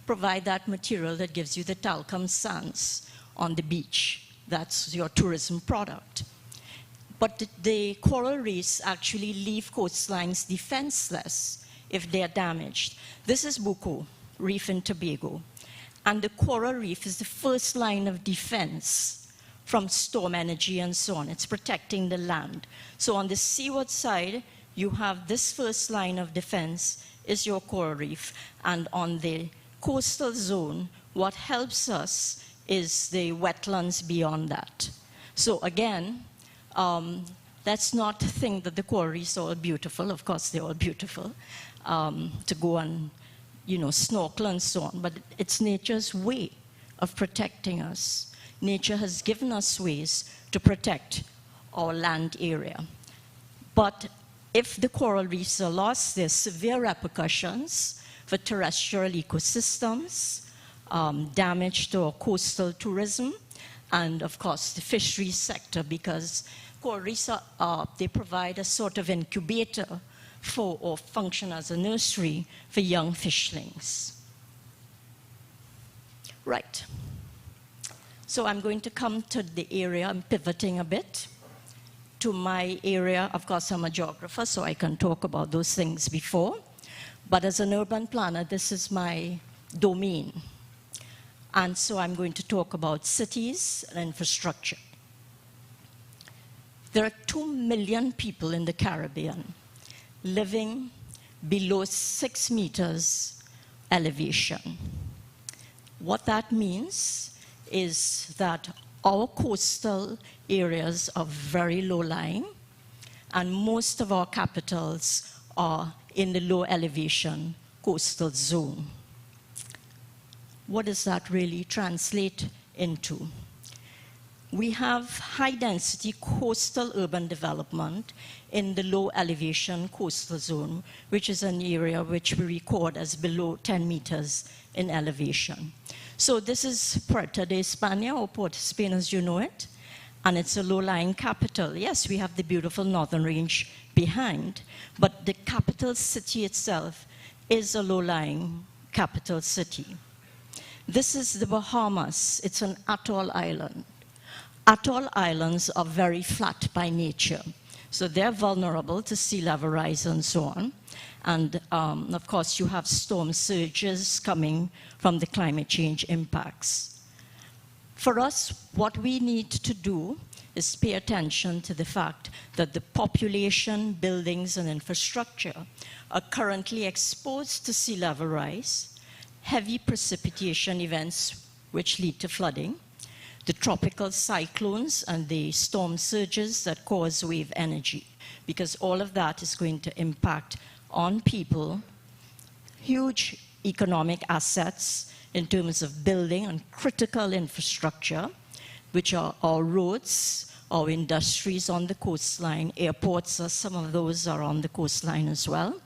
[SPEAKER 4] provide that material that gives you the talcum sands on the beach. That's your tourism product. But the coral reefs actually leave coastlines defenseless if they're damaged. This is Mycoo reef in Tobago. And the coral reef is the first line of defense from storm energy and so on. It's protecting the land. So on the seaward side, you have this first line of defense is your coral reef. And on the coastal zone, what helps us is the wetlands beyond that. So again, let's not think that the coral reefs are all beautiful. Of course, they're all beautiful to go and, snorkel and so on. But it's nature's way of protecting us. Nature has given us ways to protect our land area. But if the coral reefs are lost, there's severe repercussions for terrestrial ecosystems, damage to our coastal tourism, and of course the fisheries sector, because coral reefs they provide a sort of incubator for, or function as a nursery for young fishlings. Right. So I'm going to come to the area, I'm pivoting a bit to my area. Of course, I'm a geographer, so I can talk about those things before. But as an urban planner, this is my domain. And so I'm going to talk about cities and infrastructure. There are 2 million people in the Caribbean living below 6 meters elevation. What that means is that our coastal areas are very low-lying, and most of our capitals are in the low elevation coastal zone. What does that really translate into? We have high-density coastal urban development in the low-elevation coastal zone, which is an area which we record as below 10 meters in elevation. So this is Puerto de España, or Port of Spain as you know it, and it's a low-lying capital. Yes, we have the beautiful northern range behind, but the capital city itself is a low-lying capital city. This is the Bahamas. It's an atoll island. Atoll islands are very flat by nature, so they're vulnerable to sea level rise and so on. And of course, you have storm surges coming from the climate change impacts. For us, what we need to do is pay attention to the fact that the population, buildings, and infrastructure are currently exposed to sea level rise, heavy precipitation events which lead to flooding, the tropical cyclones and the storm surges that cause wave energy, because all of that is going to impact on people, huge economic assets in terms of building and critical infrastructure, which are our roads, our industries on the coastline, airports, some of those are on the coastline as well.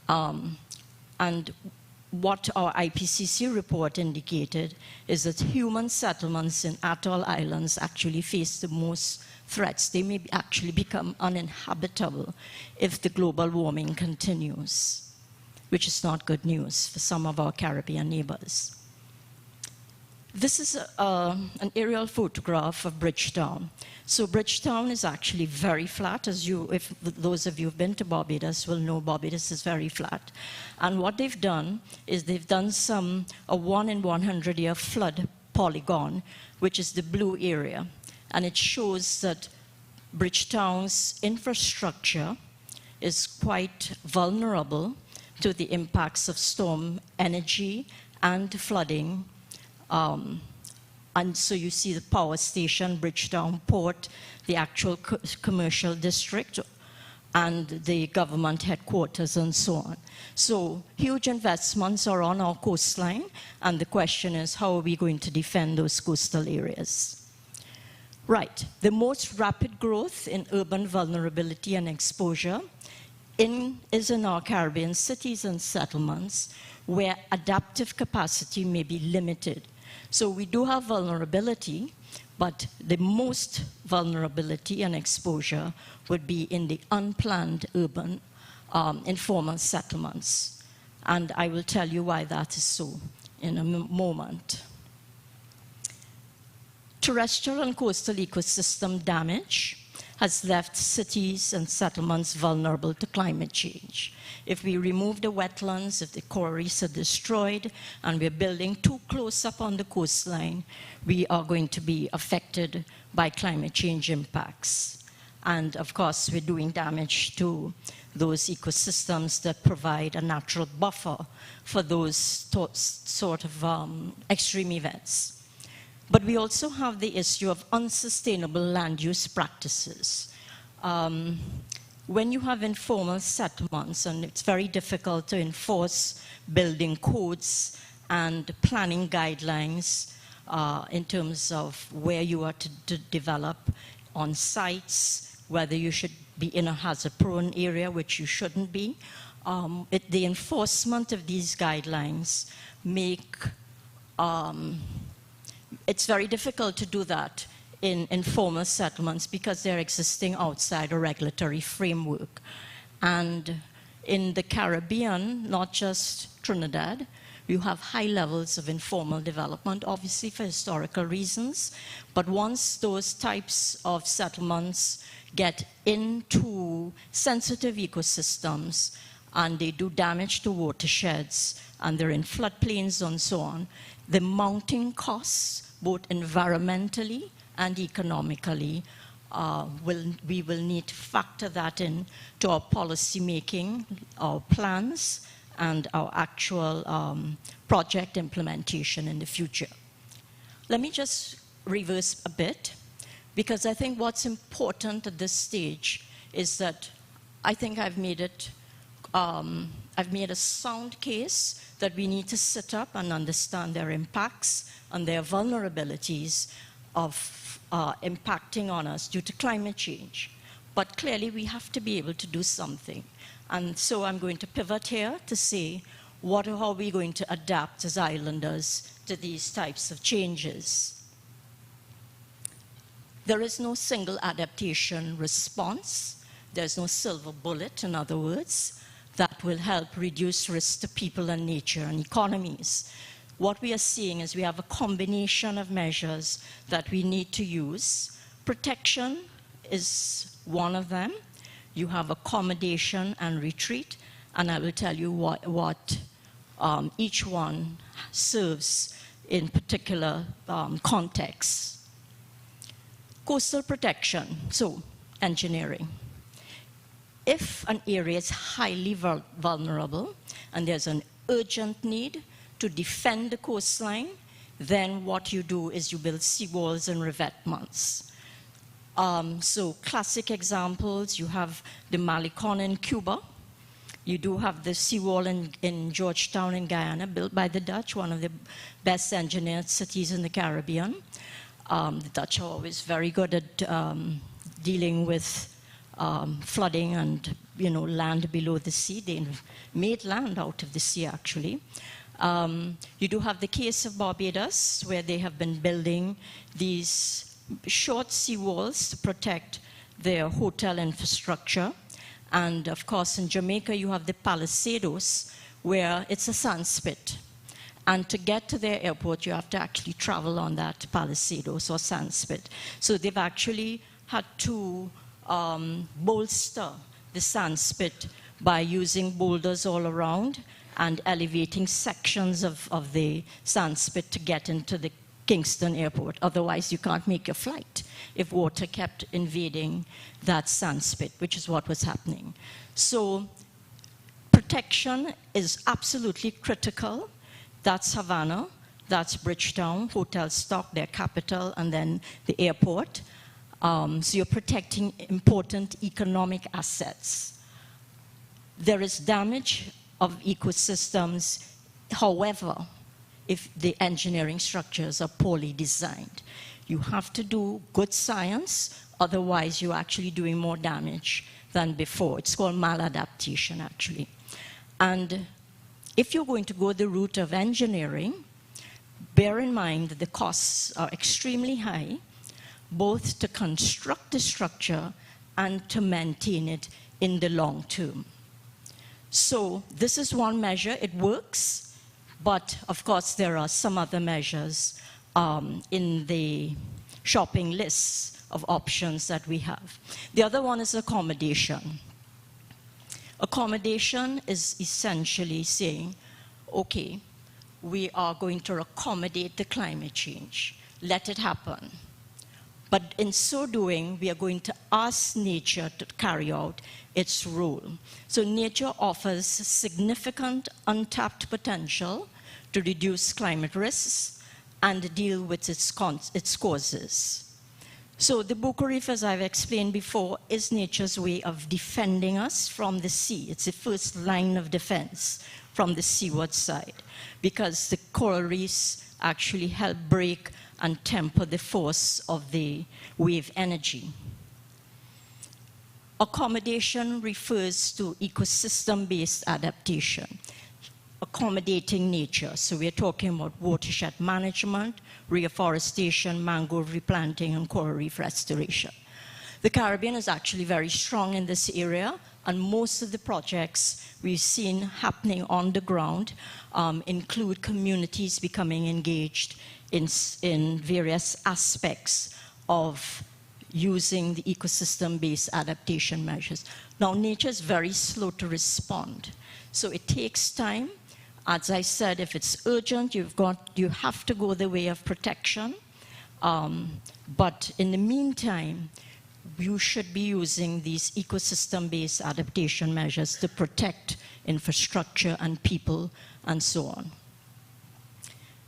[SPEAKER 4] And what our IPCC report indicated is that human settlements in atoll islands actually face the most threats. They may actually become uninhabitable if the global warming continues, which is not good news for some of our Caribbean neighbors. This is an aerial photograph of Bridgetown. So Bridgetown is actually very flat, as if those of you who've been to Barbados will know Barbados is very flat. And what they've done is they've done a 1 in 100 year flood polygon, which is the blue area. And it shows that Bridgetown's infrastructure is quite vulnerable to the impacts of storm energy and flooding. And so you see the power station, Bridgetown Port, the actual commercial district, and the government headquarters and so on. So huge investments are on our coastline, and the question is, how are we going to defend those coastal areas? Right, the most rapid growth in urban vulnerability and exposure is in our Caribbean cities and settlements, where adaptive capacity may be limited. So we do have vulnerability, but the most vulnerability and exposure would be in the unplanned urban informal settlements. And I will tell you why that is so in a moment. Terrestrial and coastal ecosystem damage has left cities and settlements vulnerable to climate change. If we remove the wetlands, if the coral reefs are destroyed, and we're building too close up on the coastline, we are going to be affected by climate change impacts. And of course, we're doing damage to those ecosystems that provide a natural buffer for those sort of extreme events. But we also have the issue of unsustainable land use practices. When you have informal settlements, and it's very difficult to enforce building codes and planning guidelines in terms of where you are to develop on sites, whether you should be in a hazard-prone area, which you shouldn't be. The enforcement of these guidelines make it's very difficult to do that in informal settlements because they're existing outside a regulatory framework. And in the Caribbean, not just Trinidad, you have high levels of informal development, obviously for historical reasons. But once those types of settlements get into sensitive ecosystems and they do damage to watersheds and they're in floodplains and so on, the mounting costs, both environmentally and economically, we will need to factor that in to our policy making, our plans, and our actual project implementation in the future. Let me just reverse a bit, because I think what's important at this stage is that I think I've made a sound case that we need to sit up and understand their impacts and their vulnerabilities of impacting on us due to climate change. But clearly we have to be able to do something. And so I'm going to pivot here to say, how are we going to adapt as islanders to these types of changes? There is no single adaptation response. There's no silver bullet, in other words, that will help reduce risk to people and nature and economies. What we are seeing is we have a combination of measures that we need to use. Protection is one of them. You have accommodation and retreat, and I will tell you what each one serves in particular contexts. Coastal protection, so engineering. If an area is highly vulnerable and there's an urgent need to defend the coastline, then what you do is you build seawalls and revetments. So classic examples, you have the Malecon in Cuba. You do have the seawall in Georgetown in Guyana, built by the Dutch, one of the best engineered cities in the Caribbean. The Dutch are always very good at dealing with flooding and land below the sea. They made land out of the sea, actually. You do have the case of Barbados, where they have been building these short seawalls to protect their hotel infrastructure. And of course, in Jamaica, you have the Palisados, where it's a sand spit. And to get to their airport, you have to actually travel on that Palisados or sand spit. So they've actually had to bolster the sand spit by using boulders all around and elevating sections of the sand spit to get into the Kingston airport. Otherwise, you can't make your flight if water kept invading that sand spit, which is what was happening. So protection is absolutely critical. That's Havana, that's Bridgetown, Hotel Stock, their capital, and then the airport. So you're protecting important economic assets. There is damage of ecosystems, however, if the engineering structures are poorly designed. You have to do good science, otherwise you're actually doing more damage than before. It's called maladaptation, actually. And if you're going to go the route of engineering, bear in mind that the costs are extremely high, both to construct the structure and to maintain it in the long term. So this is one measure. It works, but of course there are some other measures in the shopping lists of options that we have. The other one is accommodation. Accommodation is essentially saying, okay, we are going to accommodate the climate change. Let it happen. But in so doing, we are going to ask nature to carry out its role. So nature offers significant untapped potential to reduce climate risks and deal with its causes. So the Bucco Reef, as I've explained before, is nature's way of defending us from the sea. It's the first line of defense from the seaward side, because the coral reefs actually help break and temper the force of the wave energy. Accommodation refers to ecosystem-based adaptation, accommodating nature. So we're talking about watershed management, reforestation, mangrove replanting, and coral reef restoration. The Caribbean is actually very strong in this area, and most of the projects we've seen happening on the ground include communities becoming engaged in various aspects of using the ecosystem-based adaptation measures. Now, nature is very slow to respond, so it takes time. As I said, if it's urgent, you have to go the way of protection. But in the meantime, you should be using these ecosystem-based adaptation measures to protect infrastructure and people and so on.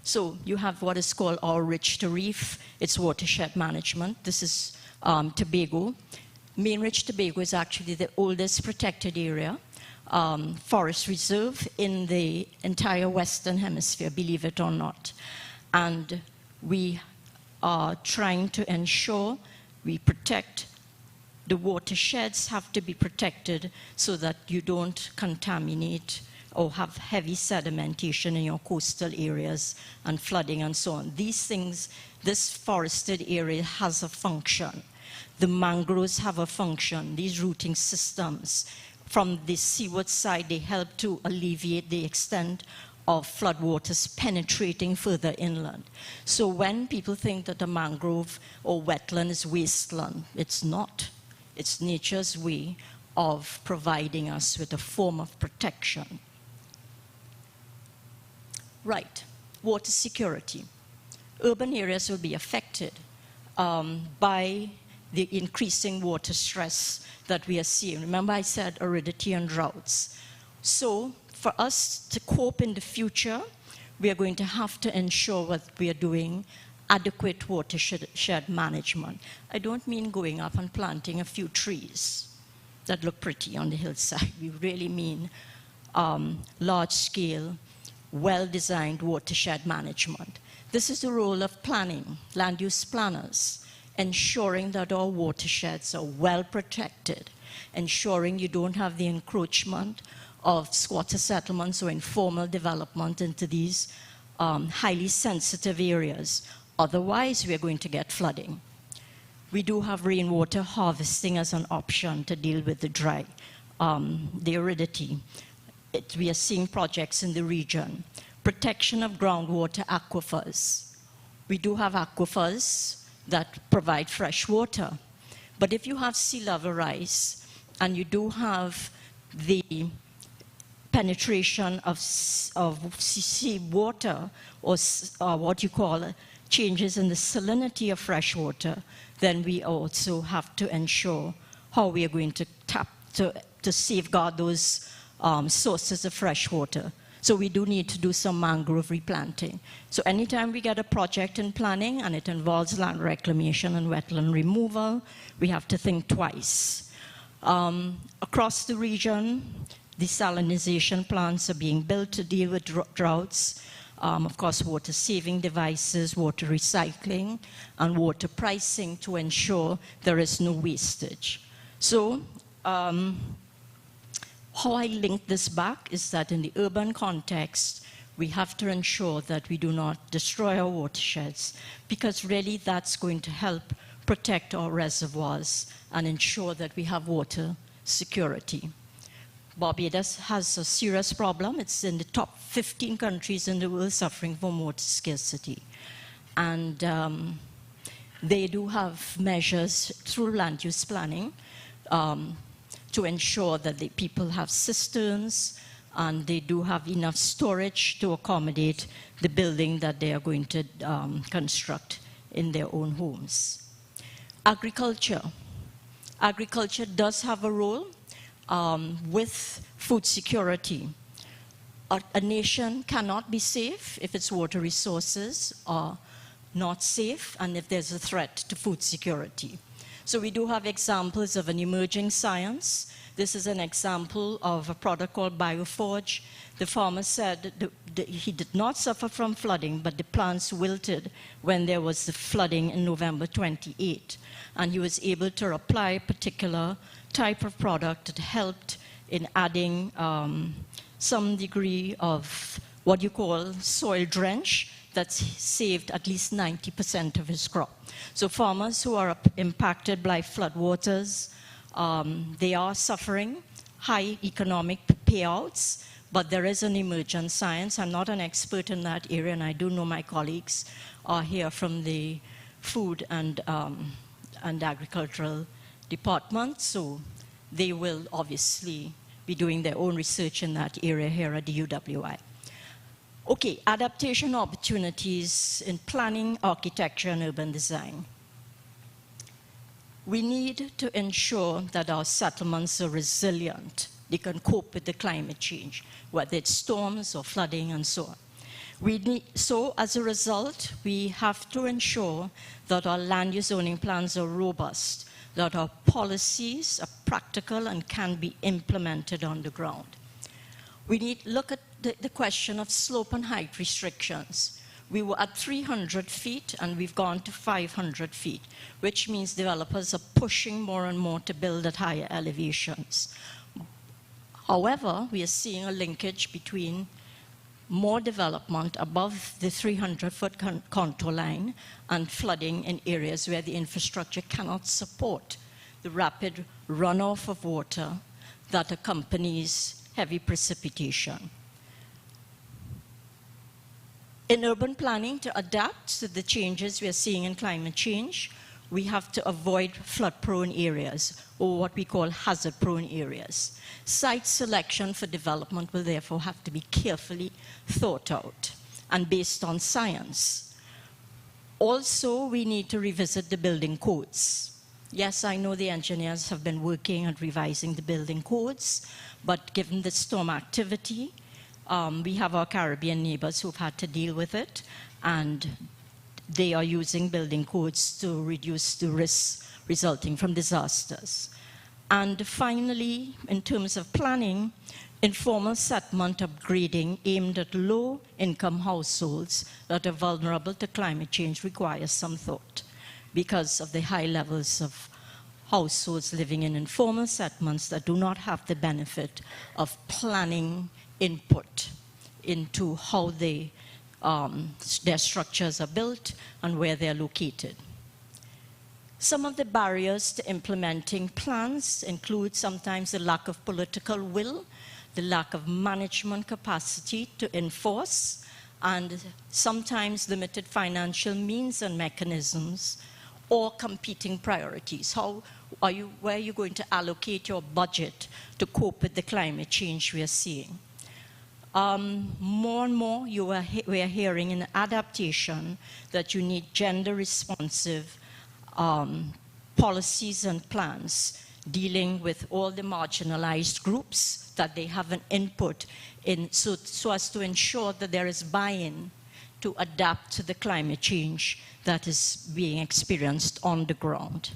[SPEAKER 4] So you have what is called our Rich to Reef. It's watershed management. This is Tobago. Main Rich Tobago is actually the oldest protected area, forest reserve in the entire Western Hemisphere, believe it or not. And we are trying to ensure we protect the watersheds. Have to be protected so that you don't contaminate or have heavy sedimentation in your coastal areas and flooding and so on. These things, this forested area has a function. The mangroves have a function. These rooting systems from the seaward side, they help to alleviate the extent of floodwaters penetrating further inland. So when people think that a mangrove or wetland is wasteland, it's not. It's nature's way of providing us with a form of protection. Right, water security. Urban areas will be affected by the increasing water stress that we are seeing. Remember I said aridity and droughts. So for us to cope in the future, we are going to have to ensure that we are doing adequate watershed management. I don't mean going up and planting a few trees that look pretty on the hillside. We really mean large-scale, well-designed watershed management. This is the role of planning, land use planners, ensuring that our watersheds are well protected, ensuring you don't have the encroachment of squatter settlements or informal development into these highly sensitive areas. Otherwise, we're going to get flooding. We do have rainwater harvesting as an option to deal with the dry, the aridity. We are seeing projects in the region. Protection of groundwater aquifers. We do have aquifers that provide fresh water. But if you have sea level rise and you do have the penetration of sea water or what you call changes in the salinity of fresh water, then we also have to ensure how we are going to safeguard those sources of fresh water. So we do need to do some mangrove replanting. So anytime we get a project in planning and it involves land reclamation and wetland removal, we have to think twice. Across the region, desalination plants are being built to deal with droughts. Of course, water saving devices, water recycling, and water pricing to ensure there is no wastage. So, how I link this back is that in the urban context, we have to ensure that we do not destroy our watersheds, because really that's going to help protect our reservoirs and ensure that we have water security. Barbados has a serious problem. It's in the top 15 countries in the world suffering from water scarcity. And They do have measures through land use planning to ensure that the people have cisterns and they do have enough storage to accommodate the building that they are going to construct in their own homes. Agriculture. Agriculture does have a role with food security. A nation cannot be safe if its water resources are not safe and if there's a threat to food security. So we do have examples of an emerging science. This is an example of a product called Bioforge. The farmer said he did not suffer from flooding, but the plants wilted when there was the flooding in November 28. And he was able to apply a particular type of product that helped in adding some degree of what you call soil drench that saved at least 90% of his crop. So farmers who are impacted by floodwaters, they are suffering high economic payouts, but there is an emergent science. I'm not an expert in that area, and I do know my colleagues are here from the food and agricultural department, so they will obviously be doing their own research in that area here at the UWI. Okay, adaptation opportunities in planning, architecture, and urban design. We need to ensure that our settlements are resilient. They can cope with the climate change, whether it's storms or flooding and so on. So as a result, we have to ensure that our land use zoning plans are robust, that our policies are practical and can be implemented on the ground. We need to look at the question of slope and height restrictions. We were at 300 feet and we've gone to 500 feet, which means developers are pushing more and more to build at higher elevations. However, we are seeing a linkage between more development above the 300-foot contour line and flooding in areas where the infrastructure cannot support the rapid runoff of water that accompanies heavy precipitation. In urban planning, to adapt to the changes we are seeing in climate change, we have to avoid flood-prone areas, or what we call hazard-prone areas. Site selection for development will therefore have to be carefully thought out and based on science. Also, we need to revisit the building codes. Yes, I know the engineers have been working at revising the building codes, but given the storm activity, we have our Caribbean neighbors who've had to deal with it, and they are using building codes to reduce the risks resulting from disasters. And finally, in terms of planning, informal settlement upgrading aimed at low-income households that are vulnerable to climate change requires some thought because of the high levels of households living in informal settlements that do not have the benefit of planning input into how their structures are built and where they're located. Some of the barriers to implementing plans include sometimes the lack of political will, the lack of management capacity to enforce, and sometimes limited financial means and mechanisms or competing priorities. Where are you going to allocate your budget to cope with the climate change we are seeing? More and more we are hearing in adaptation that you need gender responsive policies and plans dealing with all the marginalized groups, that they have an input in so as to ensure that there is buy-in to adapt to the climate change that is being experienced on the ground.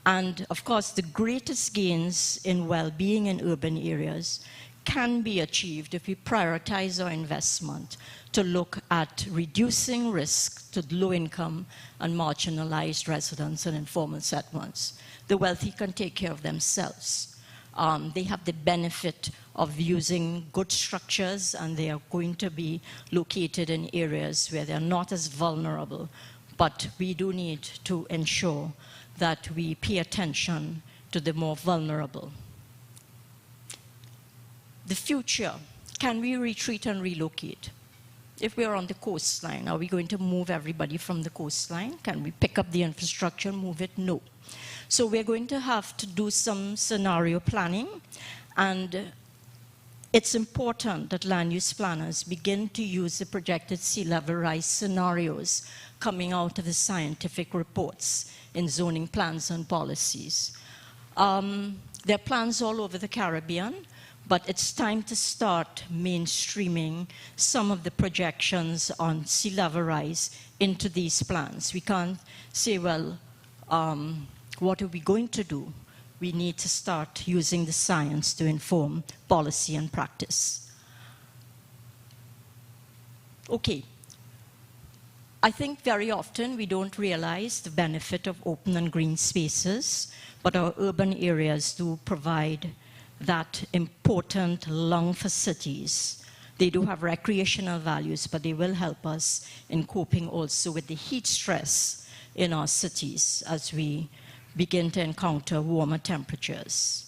[SPEAKER 4] And of course, the greatest gains in well-being in urban areas can be achieved if we prioritize our investment to look at reducing risk to low-income and marginalized residents and informal settlements. The wealthy can take care of themselves. They have the benefit of using good structures, and they are going to be located in areas where they're not as vulnerable. But we do need to ensure that we pay attention to the more vulnerable. The future, can we retreat and relocate? if we're on the coastline, are we going to move everybody from the coastline? Can we pick up the infrastructure and move it? No. So we're going to have to do some scenario planning, and it's important that land use planners begin to use the projected sea level rise scenarios coming out of the scientific reports in zoning plans and policies. There are plans all over the Caribbean, but it's time to start mainstreaming some of the projections on sea level rise into these plans. We can't say, well, what are we going to do? We need to start using the science to inform policy and practice. Okay. I think very often we don't realize the benefit of open and green spaces, but our urban areas do provide that important lung for cities. They do have recreational values, but they will help us in coping also with the heat stress in our cities as we begin to encounter warmer temperatures.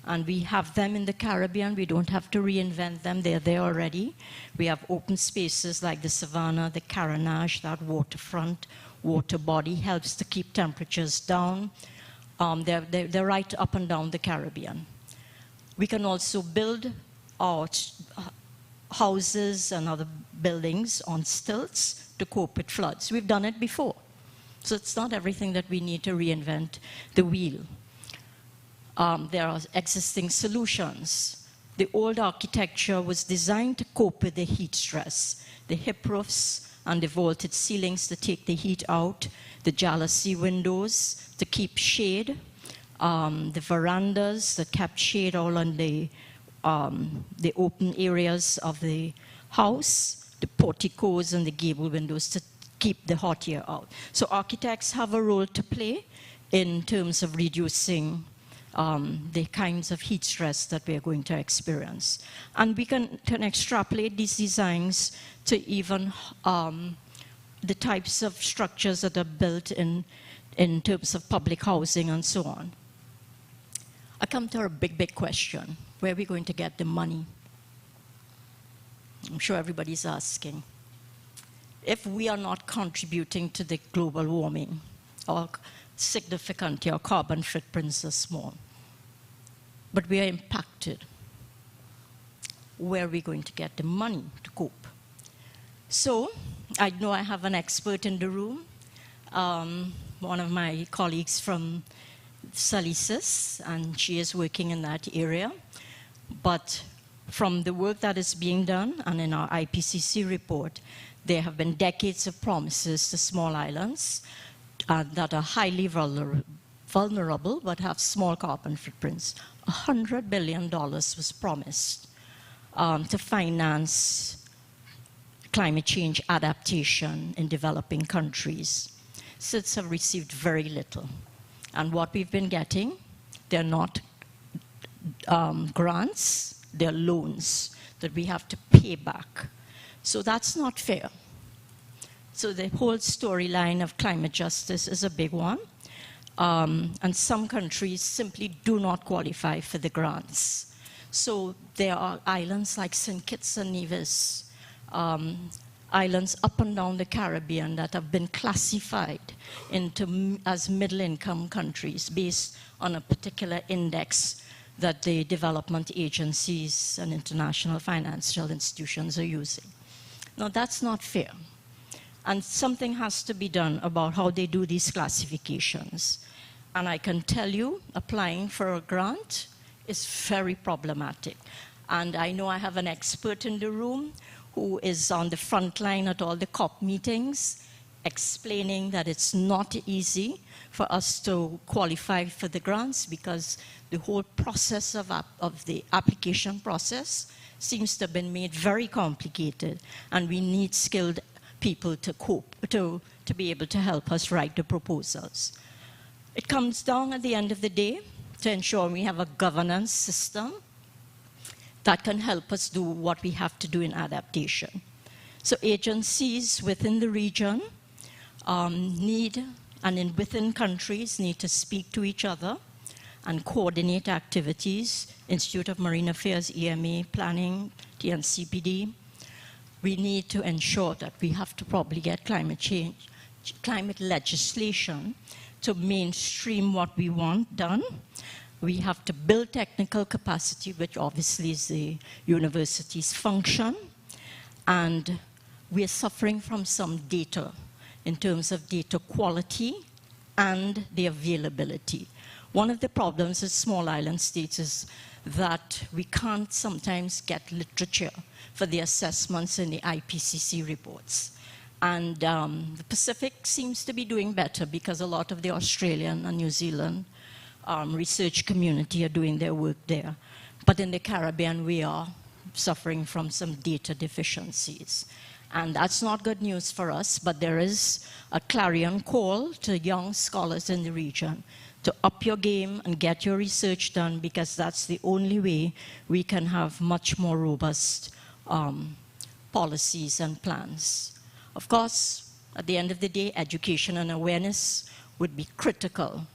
[SPEAKER 4] And we have them in the Caribbean. We don't have to reinvent them. They're there already. We have open spaces like the Savannah, the Carenage, that waterfront water body helps to keep temperatures down. They're right up and down the Caribbean. We can also build our houses and other buildings on stilts to cope with floods. We've done it before. So it's not everything that we need to reinvent the wheel. There are existing solutions. The old architecture was designed to cope with the heat stress. The hip roofs and the vaulted ceilings to take the heat out, the jalousie windows to keep shade, the verandas that kept shade all on the open areas of the house, the porticos and the gable windows to keep the hot air out. So architects have a role to play in terms of reducing the kinds of heat stress that we're going to experience. And we can extrapolate these designs to even the types of structures that are built in terms of public housing and so on. I come to a big question. Where are we going to get the money? I'm sure everybody's asking. If we are not contributing to the global warming, or significantly, our carbon footprints are small, but we are impacted, where are we going to get the money to cope? So, I know I have an expert in the room, one of my colleagues from Salisis, and she is working in that area. But from the work that is being done, and in our IPCC report, there have been decades of promises to small islands that are highly vulnerable but have small carbon footprints. $100 billion was promised to finance climate change adaptation in developing countries. SIDS have received very little. And what we've been getting, they're not grants, they're loans that we have to pay back. So that's not fair. So the whole storyline of climate justice is a big one. And some countries simply do not qualify for the grants. So there are islands like St. Kitts and Nevis, islands up and down the Caribbean that have been classified as middle-income countries based on a particular index that the development agencies and international financial institutions are using. Now, that's not fair. And something has to be done about how they do these classifications. And I can tell you, applying for a grant is very problematic. And I know I have an expert in the room who is on the front line at all the COP meetings, explaining that it's not easy for us to qualify for the grants because the whole process of the application process seems to have been made very complicated, and we need skilled people to cope, to be able to help us write the proposals. It comes down at the end of the day to ensure we have a governance system that can help us do what we have to do in adaptation. So agencies within the region within countries need to speak to each other and coordinate activities, Institute of Marine Affairs, EMA, Planning, TNCPD, we need to ensure that we have to probably get climate legislation to mainstream what we want done. We have to build technical capacity, which obviously is the university's function. And we are suffering from some data in terms of data quality and the availability. One of the problems with small island states is that we can't sometimes get literature for the assessments in the IPCC reports. And the Pacific seems to be doing better because a lot of the Australian and New Zealand research community are doing their work there. But in the Caribbean, we are suffering from some data deficiencies. And that's not good news for us, but there is a clarion call to young scholars in the region to up your game and get your research done, because that's the only way we can have much more robust policies and plans. Of course, at the end of the day, education and awareness would be critical.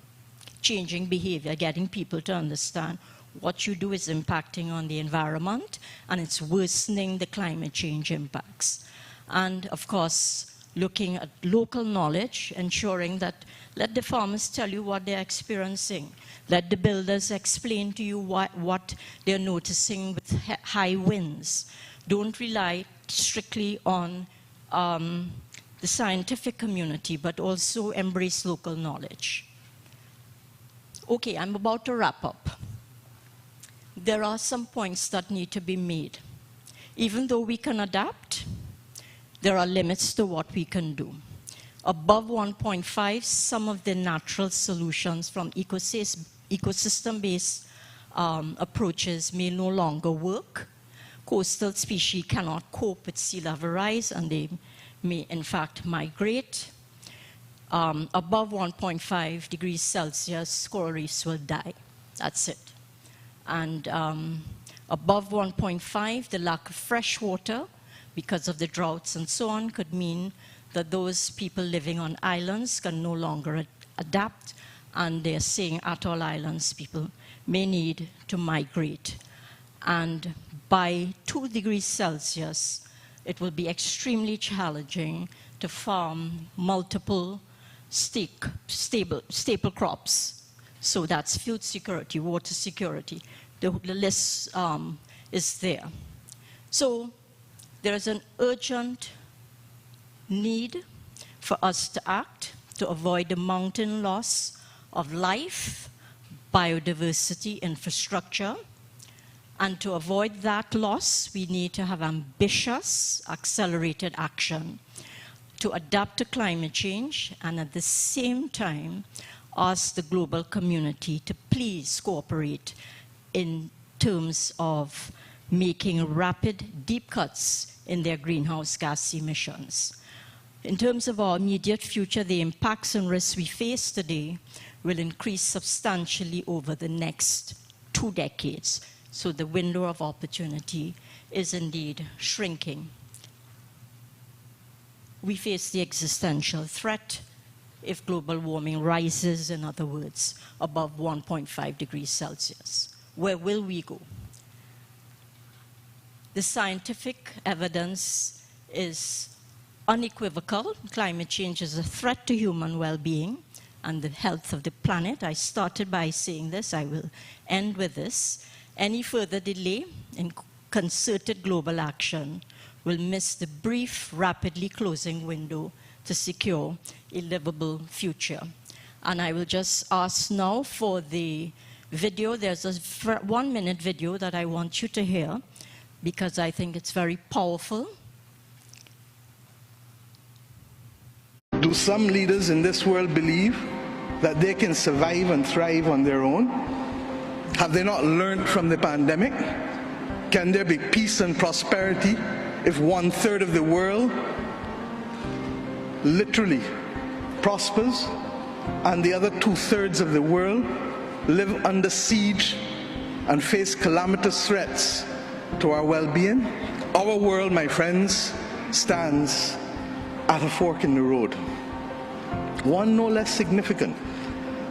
[SPEAKER 4] Changing behavior, getting people to understand what you do is impacting on the environment and it's worsening the climate change impacts. And of course, looking at local knowledge, ensuring that let the farmers tell you what they're experiencing. Let the builders explain to you what they're noticing with high winds. Don't rely strictly on the scientific community, but also embrace local knowledge. Okay, I'm about to wrap up. There are some points that need to be made. Even though we can adapt, there are limits to what we can do. Above 1.5, some of the natural solutions from ecosystem-based approaches may no longer work. Coastal species cannot cope with sea level rise, and they may in fact migrate. Above 1.5 degrees Celsius, coral reefs will die. That's it. And above 1.5, the lack of fresh water because of the droughts and so on could mean that those people living on islands can no longer adapt, and they're saying atoll islands people may need to migrate. And by 2 degrees Celsius, it will be extremely challenging to farm multiple staple crops. So that's food security, water security. The list is there. So there is an urgent need for us to act to avoid the mountain loss of life, biodiversity, infrastructure. And to avoid that loss, we need to have ambitious, accelerated action to adapt to climate change, and at the same time, ask the global community to please cooperate in terms of making rapid, deep cuts in their greenhouse gas emissions. In terms of our immediate future, the impacts and risks we face today will increase substantially over the next 2 decades. So the window of opportunity is indeed shrinking. We face the existential threat if global warming rises, in other words, above 1.5 degrees Celsius. Where will we go? The scientific evidence is unequivocal. Climate change is a threat to human well-being and the health of the planet. I started by saying this. I will end with this. Any further delay in concerted global action will miss the brief, rapidly closing window to secure a livable future. And I will just ask now for the video. There's a 1-minute video that I want you to hear because I think it's very powerful.
[SPEAKER 5] Do some leaders in this world believe that they can survive and thrive on their own? Have they not learned from the pandemic? Can there be peace and prosperity if 1/3 of the world literally prospers and the other 2/3 of the world live under siege and face calamitous threats to our well-being? Our world, my friends, stands at a fork in the road. One no less significant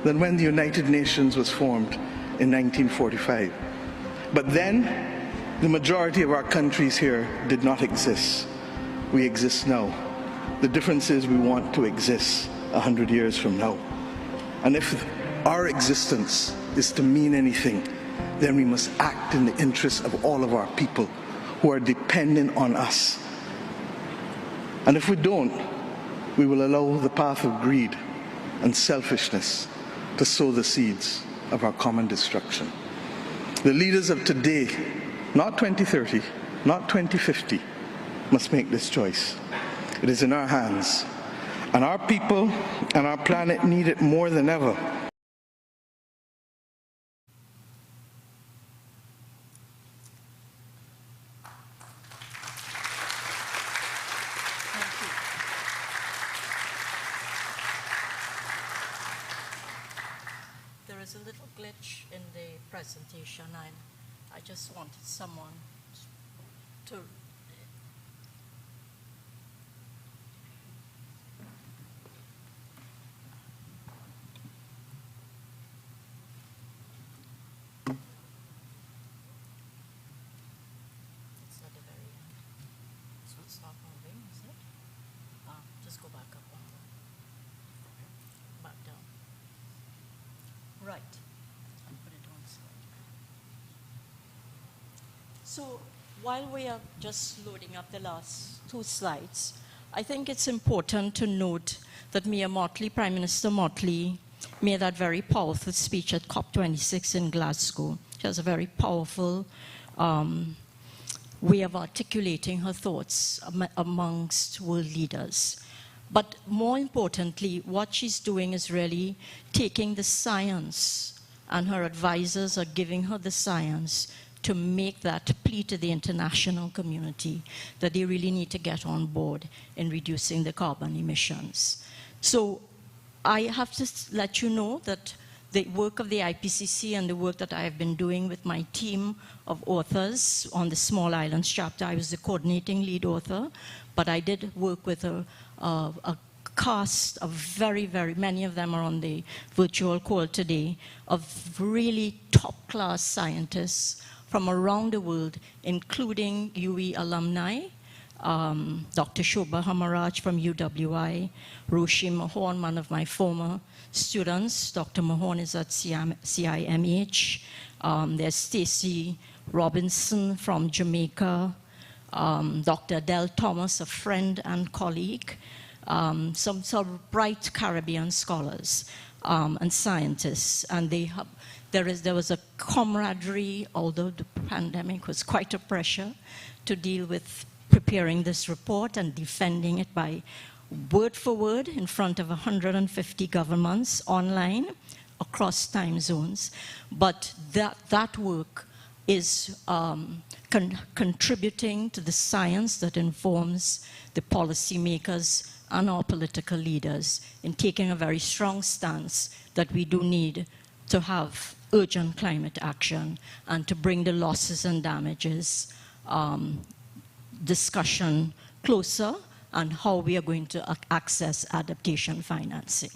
[SPEAKER 5] than when the United Nations was formed in 1945. But then, the majority of our countries here did not exist. we exist now. The difference is we want to exist 100 years from now. And if our existence is to mean anything, then we must act in the interests of all of our people who are dependent on us. And if we don't, we will allow the path of greed and selfishness to sow the seeds of our common destruction. The leaders of today, not 2030, not 2050, must make this choice. It is in our hands, and our people and our planet need it more than ever.
[SPEAKER 4] There is a little glitch in the presentation, and I just wanted someone to. It's at the very end. So it's not moving, is it? Just go back up one more. Back down. Right. I'll put it on slide. So while we are just loading up the last two slides, I think it's important to note that Prime Minister Motley made that very powerful speech at COP26 in Glasgow. She has a very powerful way of articulating her thoughts amongst world leaders. But more importantly, what she's doing is really taking the science, and her advisors are giving her the science to make that plea to the international community that they really need to get on board in reducing the carbon emissions. So I have to let you know that the work of the IPCC and the work that I have been doing with my team of authors on the Small Islands chapter, I was the coordinating lead author, but I did work with a cast of very, very, many of them are on the virtual call today, of really top-class scientists from around the world, including UE alumni, Dr. Shobha Hamaraj from UWI, Roshi Mahon, one of my former students. Dr. Mahon is at CIMH. There's Stacey Robinson from Jamaica, Dr. Adele Thomas, a friend and colleague, some sort of bright Caribbean scholars and scientists. And there was a camaraderie, although the pandemic was quite a pressure to deal with preparing this report and defending it by word for word in front of 150 governments online across time zones. But that work is contributing to the science that informs the policymakers and our political leaders in taking a very strong stance that we do need to have urgent climate action and to bring the losses and damages discussion closer and how we are going to access adaptation financing.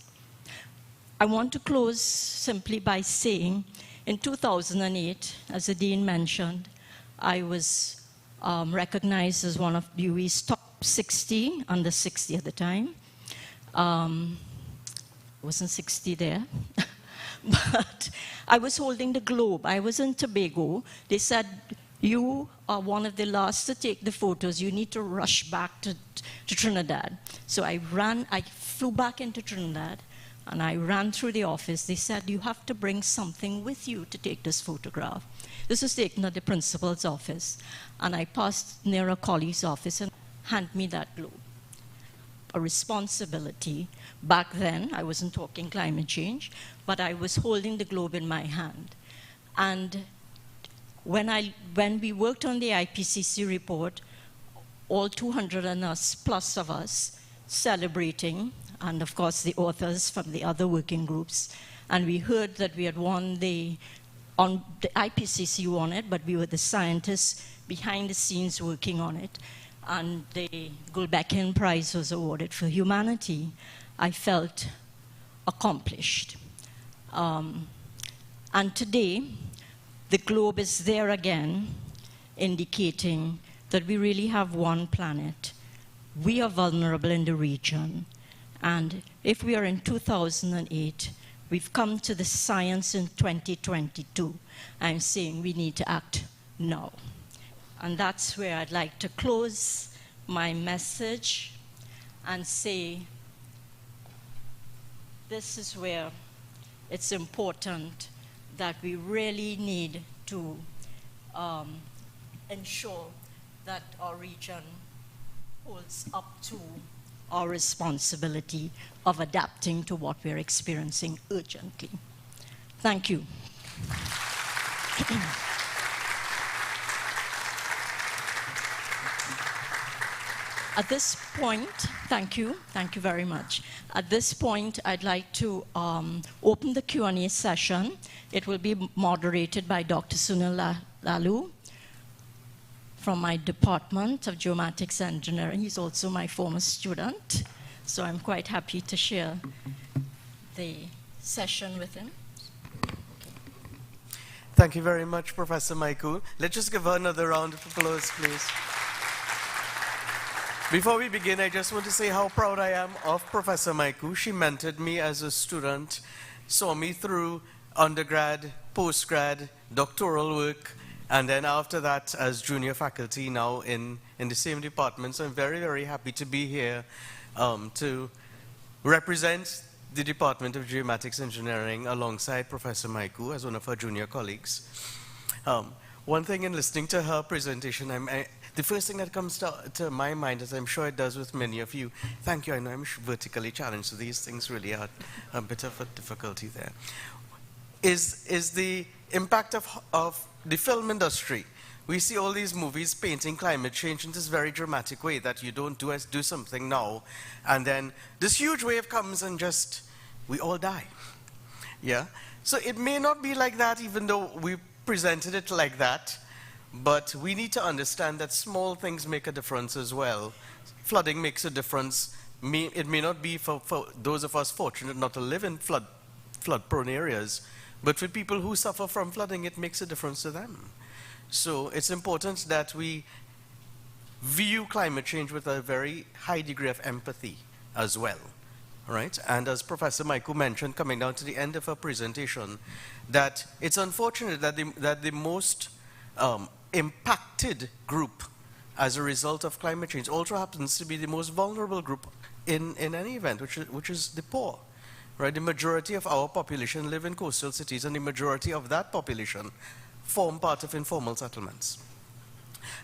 [SPEAKER 4] I want to close simply by saying in 2008, as the Dean mentioned, I was recognized as one of UWI's top 60, under 60 at the time. Wasn't 60 there. But I was holding the globe. I was in Tobago. They said, you are one of the last to take the photos. You need to rush back to Trinidad. So I flew back into Trinidad, and I ran through the office. They said, you have to bring something with you to take this photograph. This was taken at the principal's office. And I passed near a colleague's office and handed me that globe. A responsibility. Back then, I wasn't talking climate change, but I was holding the globe in my hand. And when we worked on the IPCC report, all 200 and us, plus of us, celebrating, and of course the authors from the other working groups, and we heard that we had won the IPCC won it, but we were the scientists behind the scenes working on it, and the Gulbenkian Prize was awarded for humanity. I felt accomplished. And today, the globe is there again, indicating that we really have one planet. we are vulnerable in the region. And if we are in 2008, we've come to the science in 2022. I'm saying we need to act now. And that's where I'd like to close my message and say, this is where it's important that we really need to ensure that our region holds up to our responsibility of adapting to what we're experiencing urgently. Thank you. At this point, thank you very much. At this point, I'd like to open the Q&A session. It will be moderated by Dr. Sunil Lalu from my Department of Geomatics Engineering. He's also my former student, so I'm quite happy to share the session with him.
[SPEAKER 6] Thank you very much, Professor Mycoo. Let's just give her another round of applause, please. Before we begin, I just want to say how proud I am of Professor Mycoo. She mentored me as a student, saw me through undergrad, postgrad, doctoral work, and then after that as junior faculty now in the same department. So I'm very, very happy to be here to represent the Department of Geomatics Engineering alongside Professor Mycoo as one of her junior colleagues. One thing in listening to her presentation, the first thing that comes to my mind, as I'm sure it does with many of you, thank you, I know I'm vertically challenged, so these things really are a bit of a difficulty there, is the impact of the film industry. We see all these movies painting climate change in this very dramatic way, that you don't do something now, and then this huge wave comes and just, we all die. Yeah? So it may not be like that, even though we presented it like that, but we need to understand that small things make a difference as well. Flooding makes a difference. It may not be for those of us fortunate not to live in flood-prone areas, but for people who suffer from flooding, it makes a difference to them. So it's important that we view climate change with a very high degree of empathy as well, right? And as Professor Mycoo mentioned, coming down to the end of her presentation, that it's unfortunate that the most impacted group as a result of climate change also happens to be the most vulnerable group in any event, which is the poor. Right? The majority of our population live in coastal cities, and the majority of that population form part of informal settlements.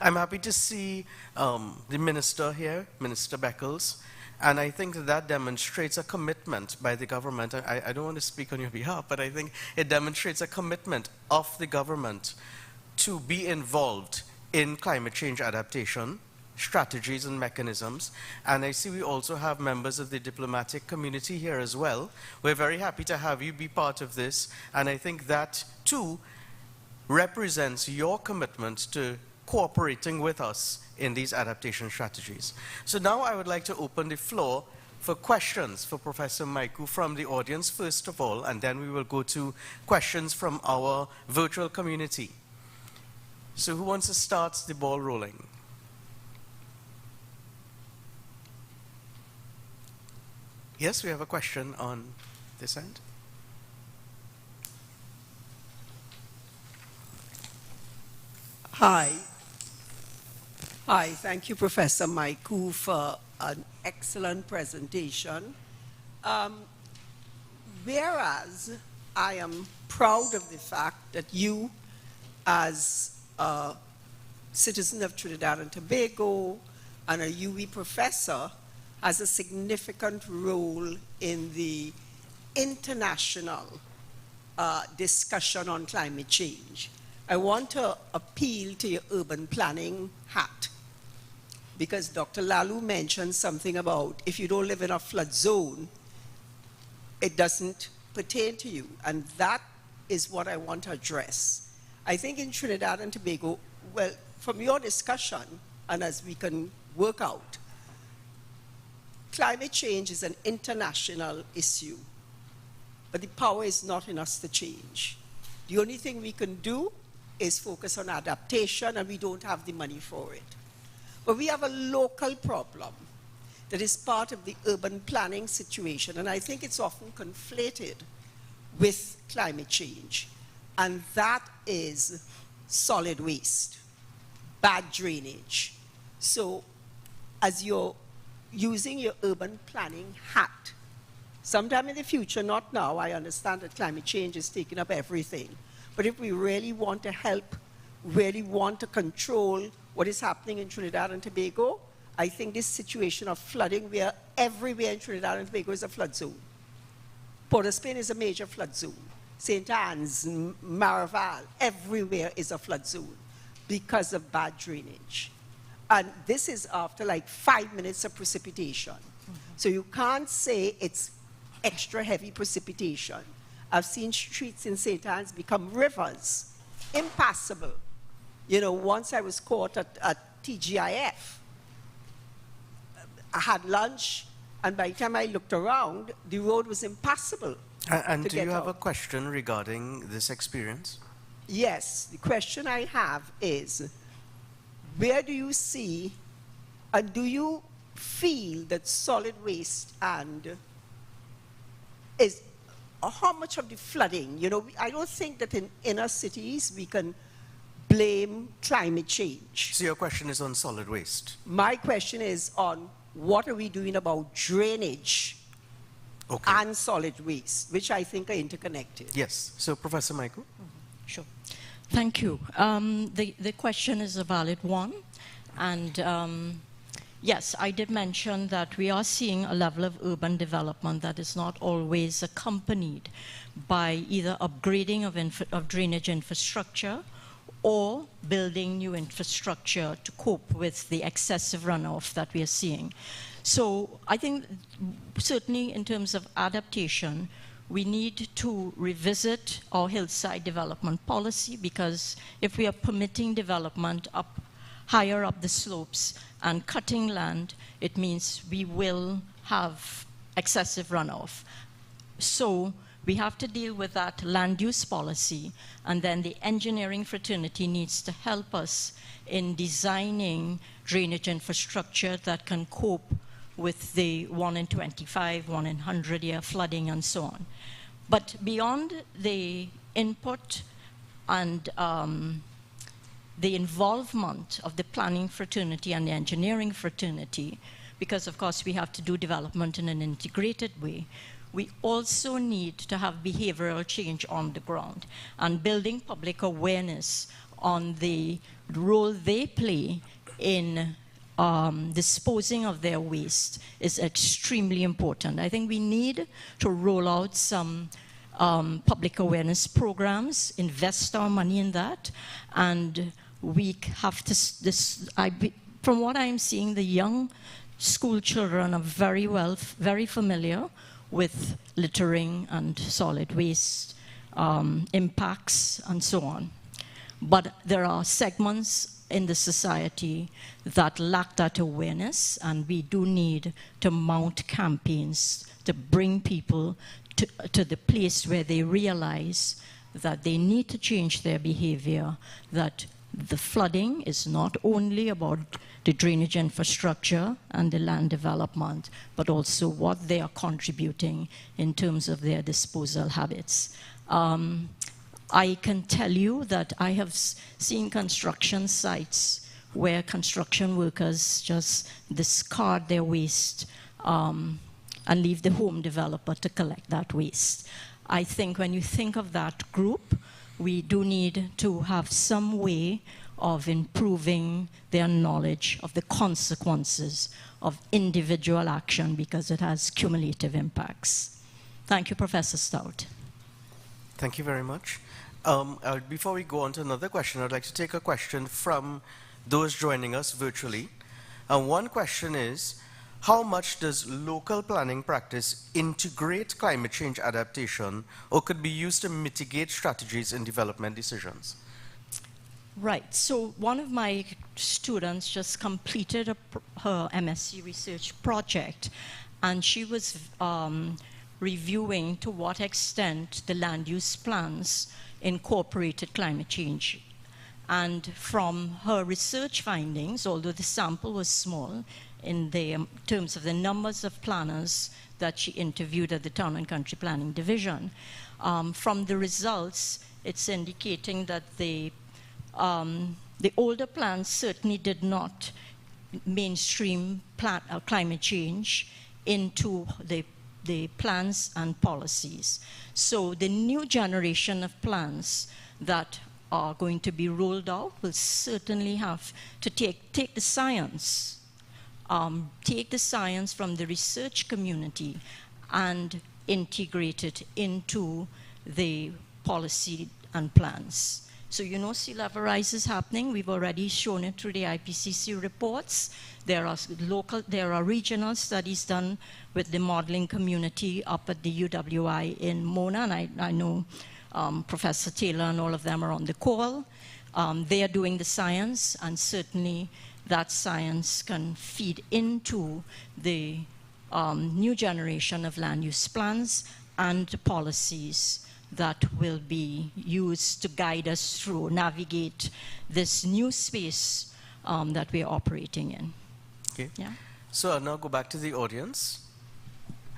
[SPEAKER 6] I'm happy to see the minister here, Minister Beckles, and I think that demonstrates a commitment by the government. I don't want to speak on your behalf, but I think it demonstrates a commitment of the government to be involved in climate change adaptation, strategies and mechanisms. And I see we also have members of the diplomatic community here as well. We're very happy to have you be part of this, and I think that too represents your commitment to cooperating with us in these adaptation strategies. So now I would like to open the floor for questions for Professor Mycoo from the audience first of all, and then we will go to questions from our virtual community. So who wants to start the ball rolling? Yes, we have a question on this end.
[SPEAKER 7] Hi. Hi, thank you, Professor Mycoo, for an excellent presentation. Whereas I am proud of the fact that you, as a citizen of Trinidad and Tobago and a UWI professor, has a significant role in the international discussion on climate change. I want to appeal to your urban planning hat, because Dr. Lalu mentioned something about if you don't live in a flood zone, it doesn't pertain to you, and that is what I want to address. I think in Trinidad and Tobago, well, from your discussion, and as we can work out, climate change is an international issue, but the power is not in us to change. The only thing we can do is focus on adaptation, and we don't have the money for it. But we have a local problem. that is part of the urban planning situation, and I think it's often conflated with climate change, and that is solid waste, bad drainage. So as you're using your urban planning hat, sometime in the future, not now, I understand that climate change is taking up everything, but if we really want to help, really want to control what is happening in Trinidad and Tobago, I think this situation of flooding, where everywhere in Trinidad and Tobago is a flood zone. Port of Spain is a major flood zone. St. Anne's, Maraval, everywhere is a flood zone because of bad drainage. And this is after like 5 minutes of precipitation. So you can't say it's extra heavy precipitation. I've seen streets in St. Anne's become rivers, impassable. You know, once I was caught at TGIF, I had lunch, and by the time I looked around, the road was impassable.
[SPEAKER 6] And do you have a question regarding this experience?
[SPEAKER 7] Yes, the question I have is, where do you see, and do you feel that solid waste and is, how much of the flooding, you know, I don't think that in inner cities we can blame climate change.
[SPEAKER 6] So your question is on solid waste?
[SPEAKER 7] My question is on what are we doing about drainage and solid waste, which I think are interconnected.
[SPEAKER 6] Yes. So Professor Mycoo?
[SPEAKER 4] Sure. Thank you. The question is a valid one. And yes, I did mention that we are seeing a level of urban development that is not always accompanied by either upgrading of drainage infrastructure or building new infrastructure to cope with the excessive runoff that we are seeing. So I think certainly in terms of adaptation, we need to revisit our hillside development policy, because if we are permitting development up higher up the slopes and cutting land, it means we will have excessive runoff. So we have to deal with that land use policy, and then the engineering fraternity needs to help us in designing drainage infrastructure that can cope with the 1 in 25, 1 in 100 year flooding and so on. But beyond the input and the involvement of the planning fraternity and the engineering fraternity, because of course we have to do development in an integrated way, we also need to have behavioral change on the ground, and building public awareness on the role they play in disposing of their waste is extremely important. I think we need to roll out some public awareness programs, invest our money in that, and we have to, from what I'm seeing, the young school children are very familiar with littering and solid waste impacts and so on. But there are segments in the society that lack that awareness, and we do need to mount campaigns to bring people to the place where they realize that they need to change their behavior, that the flooding is not only about the drainage infrastructure and the land development, but also what they are contributing in terms of their disposal habits. I can tell you that I have seen construction sites where construction workers just discard their waste and leave the home developer to collect that waste. I think when you think of that group, we do need to have some way of improving their knowledge of the consequences of individual action, because it has cumulative impacts. Thank you, Professor Stout.
[SPEAKER 6] Thank you very much. Before we go on to another question, I'd like to take a question from those joining us virtually. One question is, how much does local planning practice integrate climate change adaptation, or could be used to mitigate strategies in development decisions?
[SPEAKER 4] Right, so one of my students just completed her MSc research project, and she was reviewing to what extent the land use plans incorporated climate change. And from her research findings, although the sample was small in the terms of the numbers of planners that she interviewed at the Town and Country Planning Division, from the results, it's indicating that the older plans certainly did not mainstream climate change into the plans and policies. So the new generation of plans that are going to be rolled out will certainly have to take the science, take the science from the research community and integrate it into the policy and plans. So you know sea level rise is happening. We've already shown it through the IPCC reports. There are regional studies done with the modeling community up at the UWI in Mona, and I know Professor Taylor and all of them are on the call. They are doing the science, and certainly that science can feed into the new generation of land use plans and policies that will be used to guide us through, navigate this new space that we're operating in.
[SPEAKER 6] Okay.
[SPEAKER 4] Yeah.
[SPEAKER 6] So I'll now go back to the audience.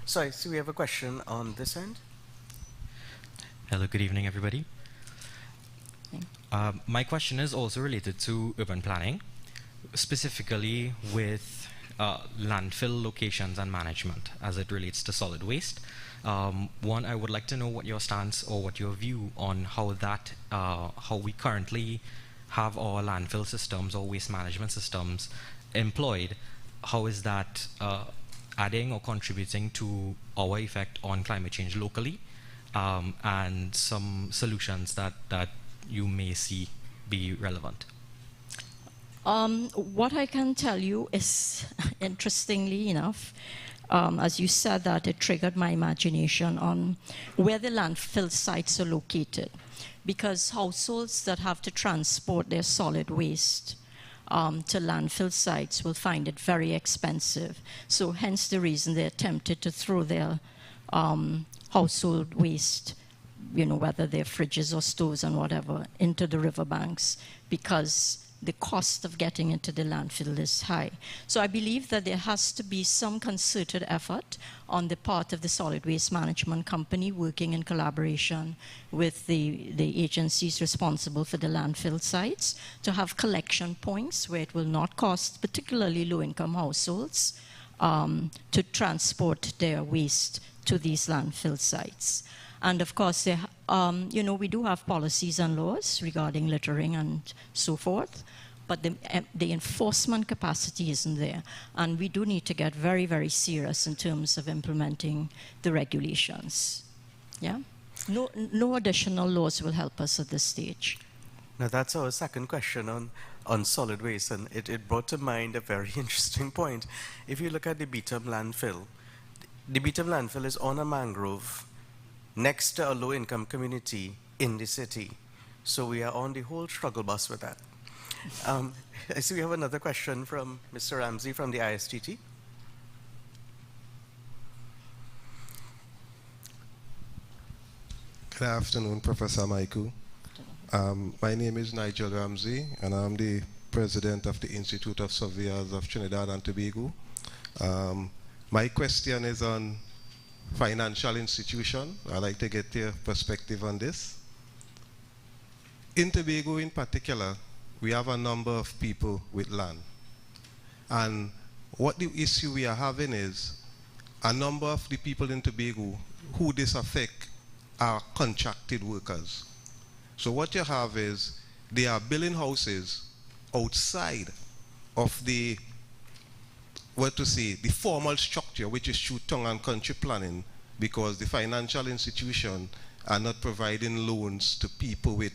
[SPEAKER 6] Sorry, so we have a question on this end.
[SPEAKER 8] Hello, good evening, everybody. My question is also related to urban planning, specifically with landfill locations and management as it relates to solid waste. One, I would like to know what your stance or what your view on how we currently have our landfill systems or waste management systems employed. How is that adding or contributing to our effect on climate change locally, and some solutions that you may see be relevant?
[SPEAKER 4] What I can tell you is, interestingly enough, as you said that, it triggered my imagination on where the landfill sites are located, because households that have to transport their solid waste to landfill sites will find it very expensive. So hence the reason they're tempted to throw their household waste, you know, whether they're fridges or stoves and whatever, into the riverbanks, because the cost of getting into the landfill is high. So I believe that there has to be some concerted effort on the part of the solid waste management company, working in collaboration with the agencies responsible for the landfill sites, to have collection points where it will not cost particularly low-income households to transport their waste to these landfill sites. And of course, you know, we do have policies and laws regarding littering and so forth, but the enforcement capacity isn't there. And we do need to get very, very serious in terms of implementing the regulations. Yeah? No additional laws will help us at this stage.
[SPEAKER 6] Now that's our second question on solid waste, and it brought to mind a very interesting point. If you look at the Beetham landfill is on a mangrove next to a low-income community in the city. So we are on the whole struggle bus with that. I see we have another question from Mr. Ramsey from the ISTT.
[SPEAKER 9] Good afternoon, Professor Mycoo. My name is Nigel Ramsey, and I'm the president of the Institute of Surveyors of Trinidad and Tobago. My question is on financial institution. I'd like to get your perspective on this. In Tobago in particular, we have a number of people with land. And what the issue we are having is a number of the people in Tobago who this affect are contracted workers. So what you have is they are building houses outside of the the formal structure, which is through town and country planning, because the financial institution are not providing loans to people with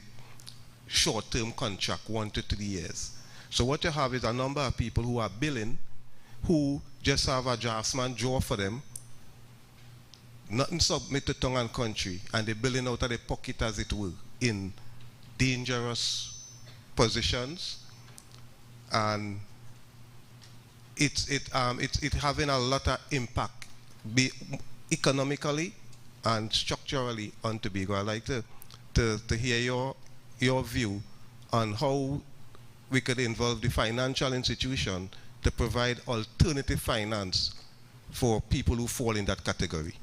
[SPEAKER 9] short-term contract, 1 to 3 years. So what you have is a number of people who are billing, who just have a draftsman draw for them, nothing submit to town and country, and they're billing out of the pocket, as it were, in dangerous positions, and it's having a lot of impact economically and structurally on Tobago. I'd like to hear your view on how we could involve the financial institution to provide alternative finance for people who fall in that category?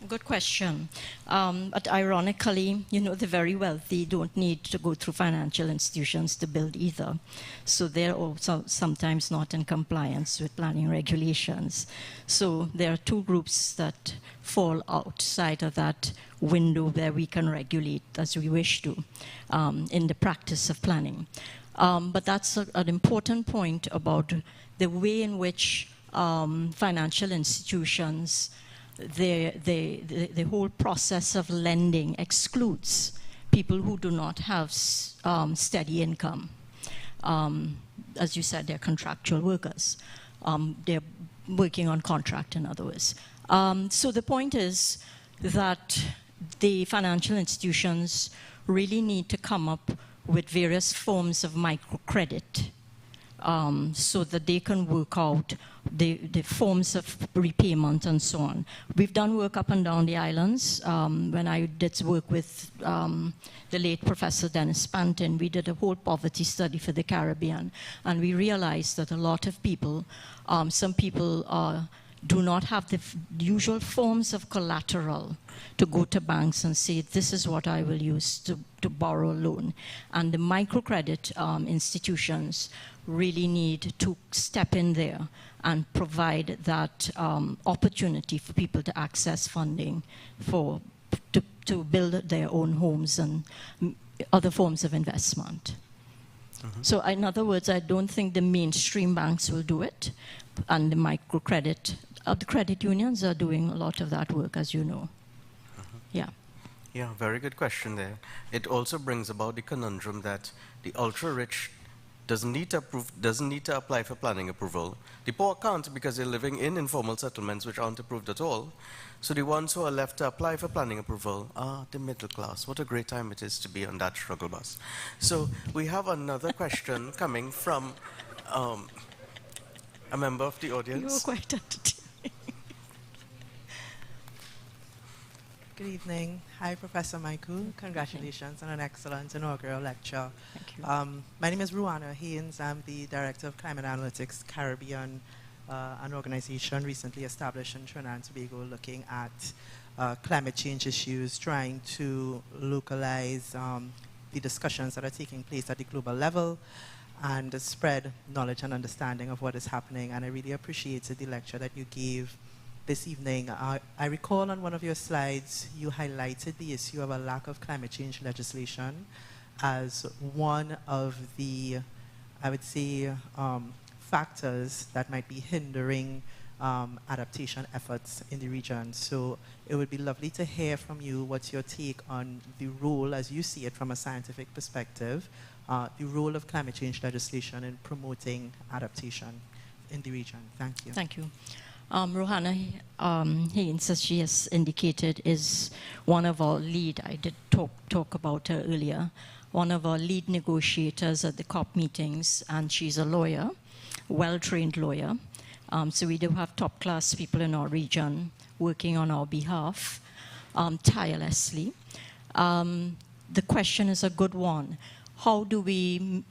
[SPEAKER 4] Good question. But ironically, you know, the very wealthy don't need to go through financial institutions to build either. So they're also sometimes not in compliance with planning regulations. So there are two groups that fall outside of that window where we can regulate as we wish to in the practice of planning. But that's an important point about the way in which financial institutions, the whole process of lending excludes people who do not have steady income. As you said, they're contractual workers. They're working on contract, in other words. So the point is that the financial institutions really need to come up with various forms of microcredit so that they can work out the forms of repayment and so on. We've done work up and down the islands. When I did work with the late Professor Dennis Pantin, we did a whole poverty study for the Caribbean, and we realized that a lot of people, some people do not have the usual forms of collateral to go to banks and say, this is what I will use to borrow a loan. And the microcredit institutions really need to step in there and provide that opportunity for people to access funding to build their own homes and other forms of investment. Mm-hmm. So in other words, I don't think the mainstream banks will do it, and the microcredit, the credit unions are doing a lot of that work, as you know. Mm-hmm. Yeah.
[SPEAKER 6] Yeah, very good question there. It also brings about the conundrum that the ultra-rich doesn't need to apply for planning approval. The poor can't because they're living in informal settlements which aren't approved at all. So the ones who are left to apply for planning approval are the middle class. What a great time it is to be on that struggle bus. So we have another question coming from a member of the audience.
[SPEAKER 4] You were quite entertaining.
[SPEAKER 10] Good evening. Hi, Professor Mycoo. Congratulations on an excellent inaugural lecture.
[SPEAKER 4] Thank you.
[SPEAKER 10] My name is Ruana Haynes. I'm the Director of Climate Analytics Caribbean, an organization recently established in Trinidad and Tobago looking at climate change issues, trying to localize the discussions that are taking place at the global level and spread knowledge and understanding of what is happening. And I really appreciated the lecture that you gave this evening. I recall on one of your slides, you highlighted the issue of a lack of climate change legislation as one of the, I would say, factors that might be hindering adaptation efforts in the region. So it would be lovely to hear from you what's your take on the role, as you see it from a scientific perspective, the role of climate change legislation in promoting adaptation in the region. Thank you.
[SPEAKER 4] Thank you. Rohana Haynes, as she has indicated, is one of our lead, I did talk about her earlier, one of our lead negotiators at the COP meetings, and she's a lawyer, well-trained lawyer. So we do have top-class people in our region working on our behalf tirelessly. The question is a good one. How do we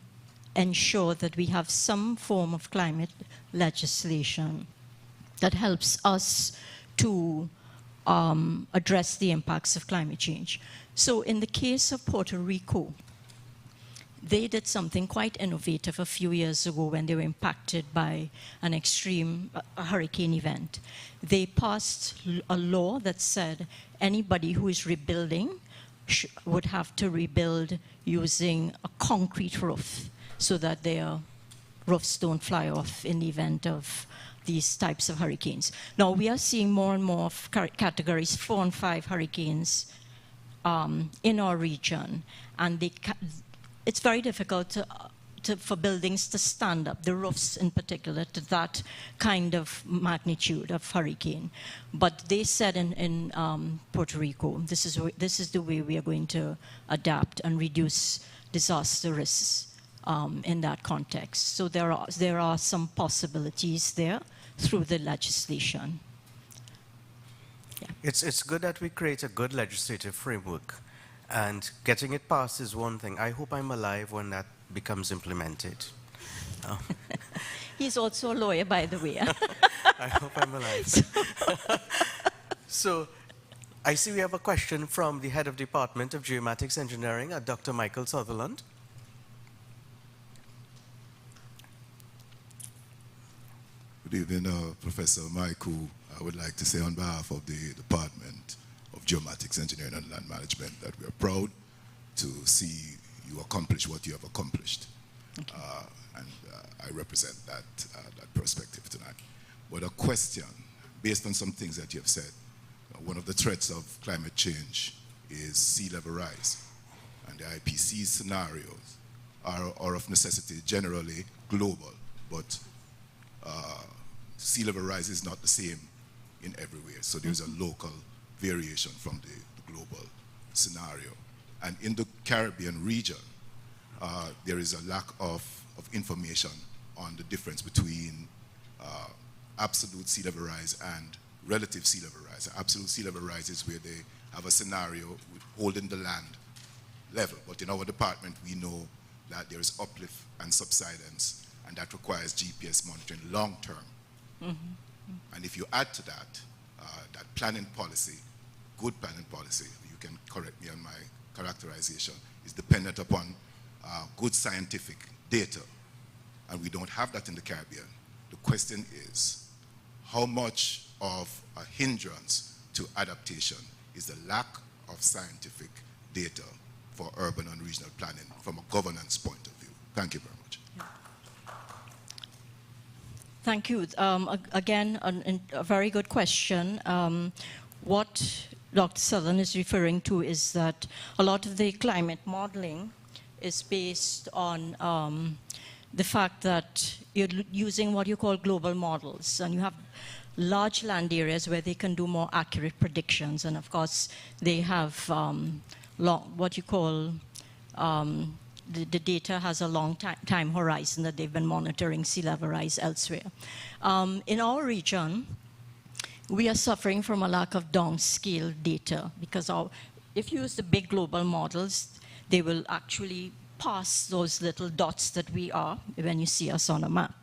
[SPEAKER 4] ensure that we have some form of climate legislation that helps us to address the impacts of climate change? So in the case of Puerto Rico, they did something quite innovative a few years ago when they were impacted by an extreme hurricane event. They passed a law that said anybody who is rebuilding would have to rebuild using a concrete roof so that their roofs don't fly off in the event of these types of hurricanes. Now, we are seeing more and more of categories 4 and 5 hurricanes in our region, and it's very difficult for buildings to stand up, the roofs in particular, to that kind of magnitude of hurricane. But they said in Puerto Rico, this is the way we are going to adapt and reduce disaster risks in that context. So there are some possibilities there through the legislation. Yeah.
[SPEAKER 6] It's good that we create a good legislative framework. And getting it passed is one thing. I hope I'm alive when that becomes implemented.
[SPEAKER 4] He's also a lawyer, by the way.
[SPEAKER 6] I hope I'm alive. So, I see we have a question from the head of Department of Geomatics Engineering, Dr. Michael Sutherland.
[SPEAKER 11] Good evening, Professor Mycoo. I would like to say on behalf of the Department of Geomatics Engineering and Land Management that we are proud to see you accomplish what you have accomplished. And I represent that perspective tonight. But a question, based on some things that you have said, one of the threats of climate change is sea level rise. And the IPC scenarios are of necessity generally global, but sea level rise is not the same in everywhere. So there's a local variation from the global scenario. And in the Caribbean region, there is a lack of information on the difference between absolute sea level rise and relative sea level rise. Absolute sea level rise is where they have a scenario with holding the land level. But in our department, we know that there is uplift and subsidence, and that requires GPS monitoring long term. And if you add to that, that planning policy, good planning policy, you can correct me on my characterization, is dependent upon good scientific data. And we don't have that in the Caribbean. The question is, how much of a hindrance to adaptation is the lack of scientific data for urban and regional planning from a governance point of view? Thank you very much.
[SPEAKER 4] Thank you. Again, a very good question. What Dr. Sutherland is referring to is that a lot of the climate modeling is based on the fact that you're using what you call global models, and you have large land areas where they can do more accurate predictions, and of course they have what you call the data has a long time horizon that they've been monitoring sea level rise elsewhere. In our region, we are suffering from a lack of downscale data because if you use the big global models, they will actually pass those little dots that we are when you see us on a map.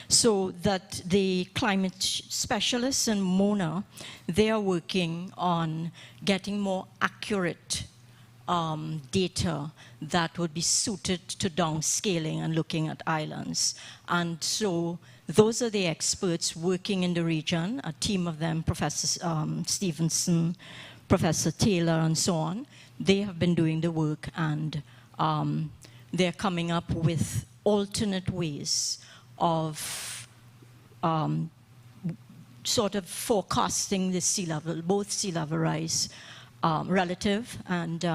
[SPEAKER 4] So that the climate specialists in MONA, they are working on getting more accurate data that would be suited to downscaling and looking at islands. And so those are the experts working in the region, a team of them, Professor Stevenson, Professor Taylor, and so on. They have been doing the work, and they're coming up with alternate ways of sort of forecasting the sea level, both sea level rise, relative and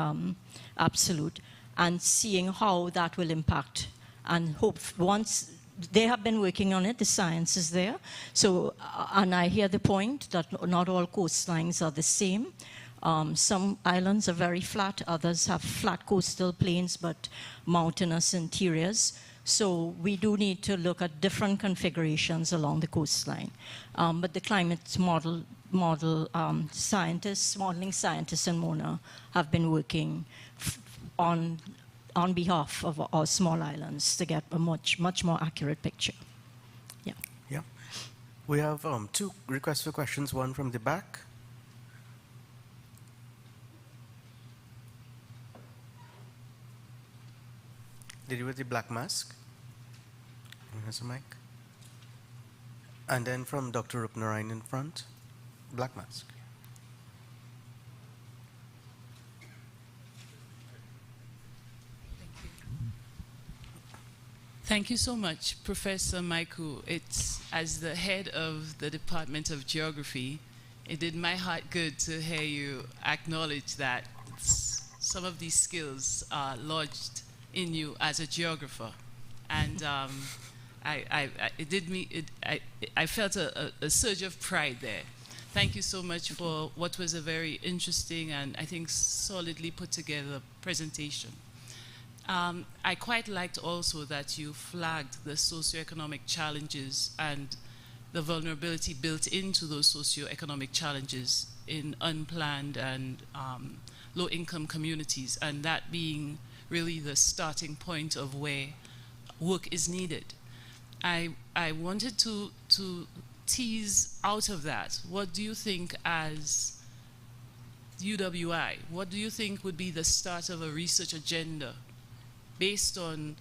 [SPEAKER 4] absolute, and seeing how that will impact. And hope once they have been working on it, the science is there. So, and I hear the point that not all coastlines are the same. Some islands are very flat, others have flat coastal plains but mountainous interiors. So we do need to look at different configurations along the coastline. But the climate modeling scientists in MONA have been working on behalf of our small islands to get a much more accurate picture. Yeah.
[SPEAKER 6] Yeah. We have two requests for questions, one from the back. Lady with the black mask. Here's a mic. And then from Dr. Rupnarayan in front. Black mask.
[SPEAKER 12] Thank you so much, Professor Mycoo. It's, as the head of the Department of Geography, it did my heart good to hear you acknowledge that some of these skills are lodged in you as a geographer. And I felt a surge of pride there. Thank you so much for what was a very interesting and I think solidly put together presentation. I quite liked also that you flagged the socioeconomic challenges and the vulnerability built into those socioeconomic challenges in unplanned and low-income communities, and that being really the starting point of where work is needed. I wanted to tease out of that, what do you think as UWI, what do you think would be the start of a research agenda based on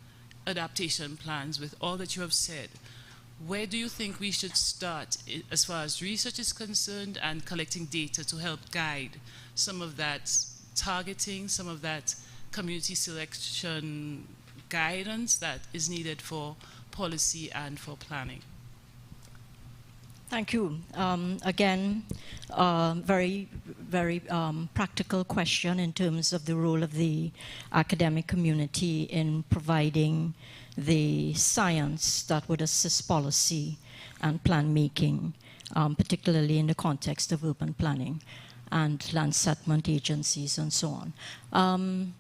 [SPEAKER 12] adaptation plans with all that you have said? Where do you think we should start as far as research is concerned and collecting data to help guide some of that targeting, some of that community selection guidance that is needed for policy and for planning?
[SPEAKER 4] Thank you. Again, very practical question in terms of the role of the academic community in providing the science that would assist policy and plan making, particularly in the context of urban planning and land settlement agencies and so on.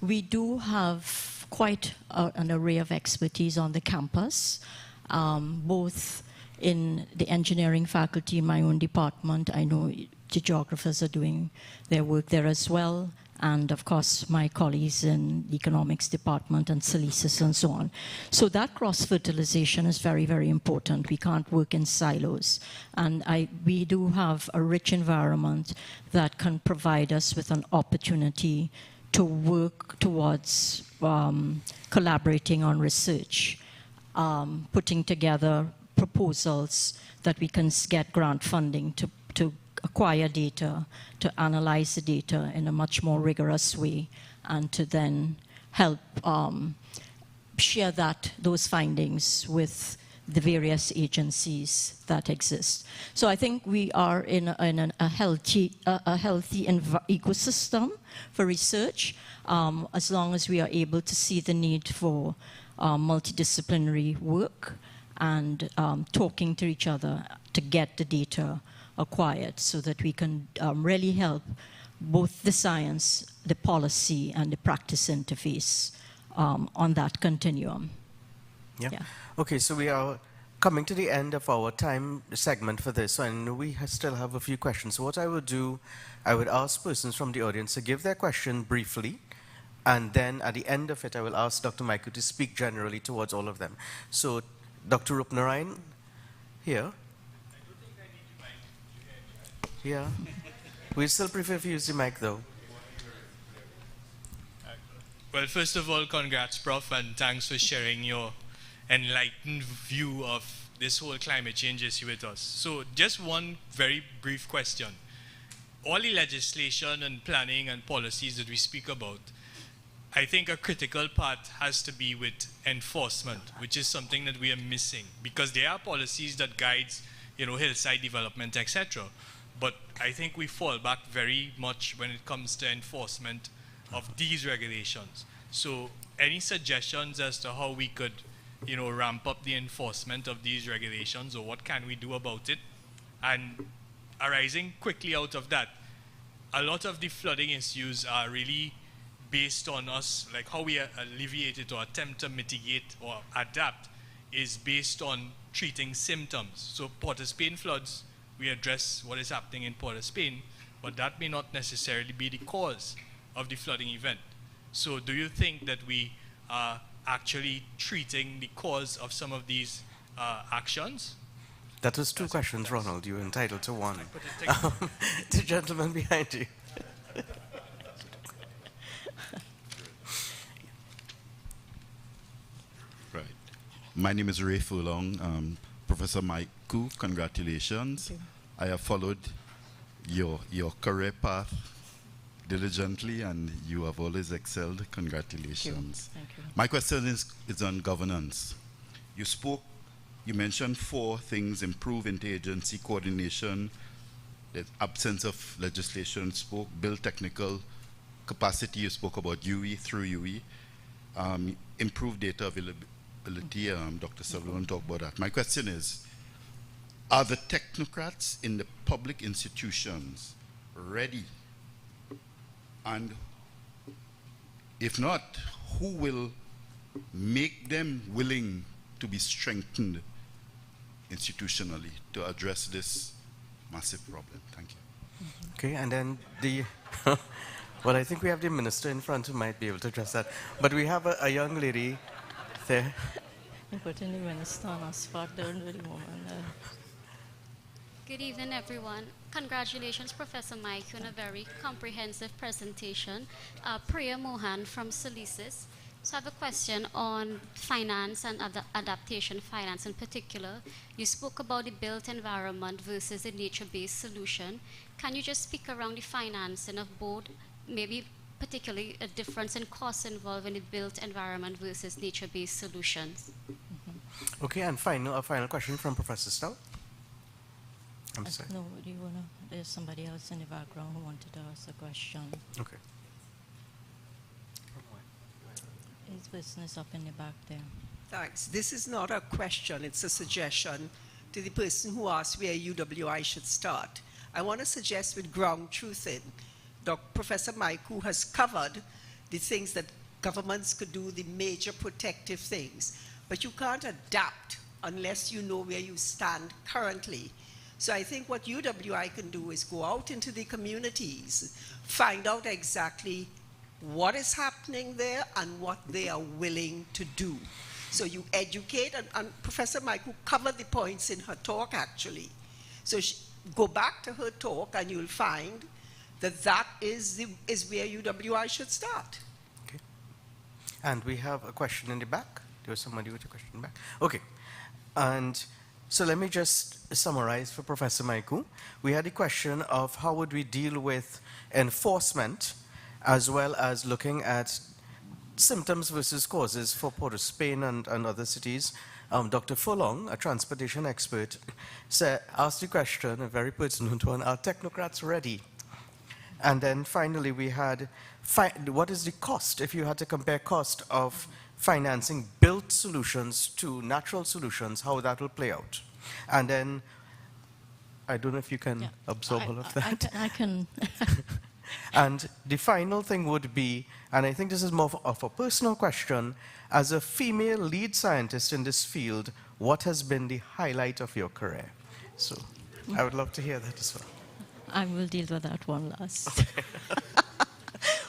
[SPEAKER 4] We do have quite an array of expertise on the campus, both in the engineering faculty in my own department. I know the geographers are doing their work there as well, and of course my colleagues in the economics department and Salisis and so on. So that cross-fertilization is very, very important. We can't work in silos. And we do have a rich environment that can provide us with an opportunity to work towards collaborating on research, putting together proposals that we can get grant funding to acquire data, to analyze the data in a much more rigorous way, and to then help share those findings with the various agencies that exist. So I think we are in a healthy ecosystem for research, as long as we are able to see the need for multidisciplinary work and talking to each other to get the data acquired so that we can really help both the science, the policy, and the practice interface on that continuum.
[SPEAKER 6] Yeah. Okay, so we are coming to the end of our time segment for this, and we still have a few questions. So what I would do, I would ask persons from the audience to give their question briefly, and then at the end of it, I will ask Dr. Mycoo to speak generally towards all of them. So, Dr. Rupnarayan, here. Yeah. We still prefer if you use the mic, though.
[SPEAKER 13] Well, first of all, congrats, Prof, and thanks for sharing your enlightened view of this whole climate change issue with us. So just one very brief question. All the legislation and planning and policies that we speak about, I think a critical part has to be with enforcement, which is something that we are missing, because there are policies that guides, hillside development, etc. But I think we fall back very much when it comes to enforcement of these regulations. So any suggestions as to how we could, ramp up the enforcement of these regulations, or what can we do about it? And arising quickly out of that, a lot of the flooding issues are really based on us, like how we alleviate it or attempt to mitigate or adapt is based on treating symptoms. So Port of Spain floods, we address what is happening in Port of Spain, but that may not necessarily be the cause of the flooding event. So do you think that we are actually treating the cause of some of these actions?
[SPEAKER 6] That was two questions, Ronald. You're entitled to one. The gentleman behind you.
[SPEAKER 14] Right. My name is Ray Furlong. Professor Mycoo, congratulations. I have followed your career path diligently, and you have always excelled. Congratulations.
[SPEAKER 4] Thank you.
[SPEAKER 14] My question is on governance. You mentioned 4 things: improve interagency coordination, the absence of legislation, build technical capacity, you spoke about UE through UE, improve data availability, Dr. Sullivan talked about that. My question is, are the technocrats in the public institutions ready? And if not, who will make them willing to be strengthened institutionally to address this massive problem? Thank you.
[SPEAKER 6] Okay, and then the Well, I think we have the minister in front who might be able to address that. But we have a young lady there.
[SPEAKER 4] Good
[SPEAKER 15] evening, everyone. Congratulations, Professor Mycoo, on a very comprehensive presentation. Priya Mohan from Solesis. So I have a question on finance and adaptation finance in particular. You spoke about the built environment versus the nature-based solution. Can you just speak around the financing of both, maybe particularly a difference in costs involved in the built environment versus nature-based solutions?
[SPEAKER 6] Okay, and a final question from Professor Stowe. I'm sorry.
[SPEAKER 4] No, there's somebody else in the background who wanted to ask a question.
[SPEAKER 6] Okay.
[SPEAKER 4] His business up in the back there.
[SPEAKER 7] Thanks. This is not a question, it's a suggestion to the person who asked where UWI should start. I want to suggest with ground truthing. Professor Mycoo has covered the things that governments could do, the major protective things. But you can't adapt unless you know where you stand currently. So I think what UWI can do is go out into the communities, find out exactly what is happening there and what they are willing to do. So you educate, and Professor Mycoo covered the points in her talk actually. So go back to her talk and you'll find that is where UWI should start.
[SPEAKER 6] Okay. And we have a question in the back. There was somebody with a question in the back. Okay. And so let me just summarize for Professor Mycoo. We had a question of how would we deal with enforcement as well as looking at symptoms versus causes for Port of Spain and other cities. Dr. Furlong, a transportation expert, asked the question, a very pertinent one, are technocrats ready? And then finally we had, what is the cost, if you had to compare cost of financing built solutions to natural solutions, how that will play out? And then, I don't know if you can absorb all of that.
[SPEAKER 4] I can.
[SPEAKER 6] And the final thing would be, and I think this is more of a personal question, as a female lead scientist in this field, what has been the highlight of your career? So I would love to hear that as well.
[SPEAKER 4] I will deal with that one last.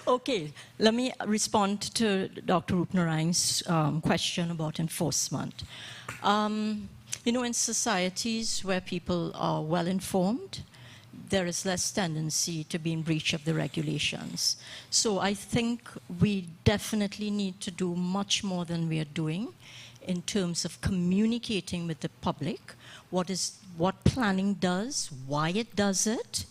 [SPEAKER 4] Okay, let me respond to Dr. Rupnarang's question about enforcement. You know, in societies where people are well informed, there is less tendency to be in breach of the regulations. So I think we definitely need to do much more than we are doing in terms of communicating with the public what planning does, why it does it.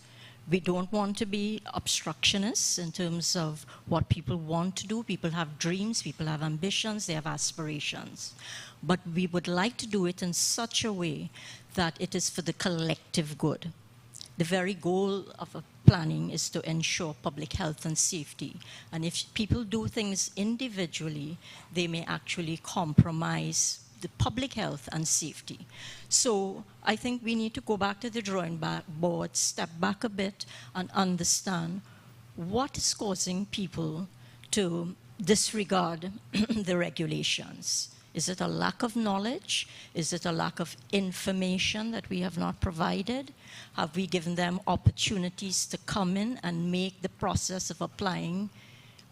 [SPEAKER 4] We don't want to be obstructionists in terms of what people want to do. People have dreams, people have ambitions, they have aspirations. But we would like to do it in such a way that it is for the collective good. The very goal of a planning is to ensure public health and safety. And if people do things individually, they may actually compromise the public health and safety. So I think we need to go back to the drawing board, step back a bit, and understand what is causing people to disregard the regulations. Is it a lack of knowledge? Is it a lack of information that we have not provided? Have we given them opportunities to come in and make the process of applying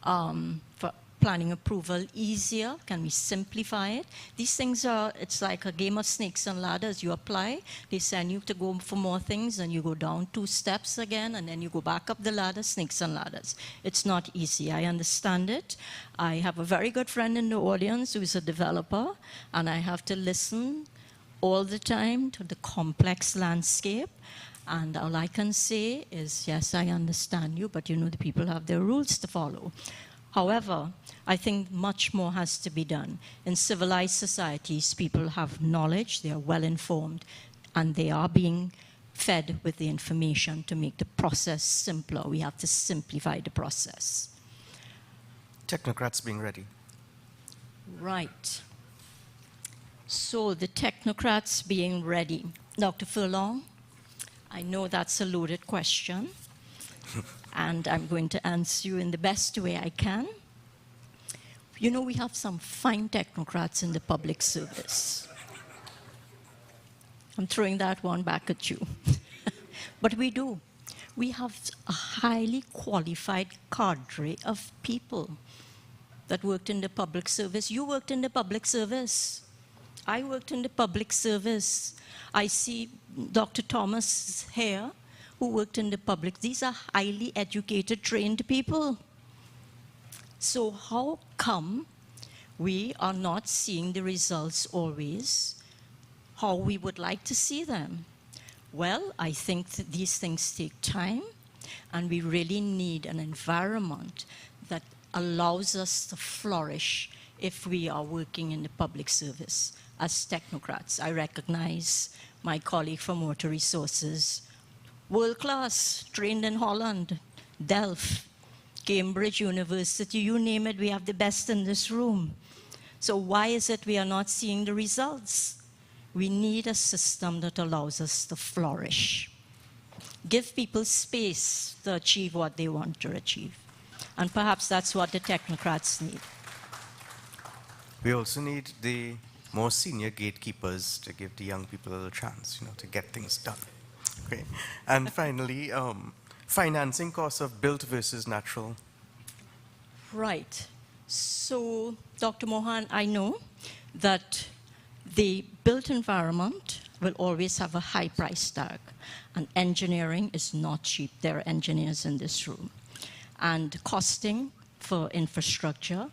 [SPEAKER 4] for planning approval easier? Can we simplify it? These things are, it's like a game of snakes and ladders. You apply, they send you to go for more things, and you go down 2 steps again, and then you go back up the ladder, snakes and ladders. It's not easy. I understand it. I have a very good friend in the audience who is a developer, and I have to listen all the time to the complex landscape. And all I can say is, yes, I understand you, but you know the people have their rules to follow. However, I think much more has to be done. In civilized societies, people have knowledge, they are well informed, and they are being fed with the information to make the process simpler. We have to simplify the process.
[SPEAKER 6] Technocrats being ready.
[SPEAKER 4] Right. So the technocrats being ready. Dr. Furlong, I know that's a loaded question. And I'm going to answer you in the best way I can. You know, we have some fine technocrats in the public service. I'm throwing that one back at you. But we do. We have a highly qualified cadre of people that worked in the public service. You worked in the public service. I worked in the public service. I see Dr. Thomas here, who worked in the public. These are highly educated, trained people. So how come we are not seeing the results always how we would like to see them? Well, I think that these things take time, and we really need an environment that allows us to flourish if we are working in the public service as technocrats. I recognize my colleague from Water Resources, world class, trained in Holland, Delft, Cambridge University, you name it, we have the best in this room. So why is it we are not seeing the results? We need a system that allows us to flourish. Give people space to achieve what they want to achieve. And perhaps that's what the technocrats need.
[SPEAKER 6] We also need the more senior gatekeepers to give the young people a little chance, to get things done. Okay. And finally, financing costs of built versus natural.
[SPEAKER 4] Right. So, Dr. Mohan, I know that the built environment will always have a high price tag, and engineering is not cheap. There are engineers in this room. And costing for infrastructure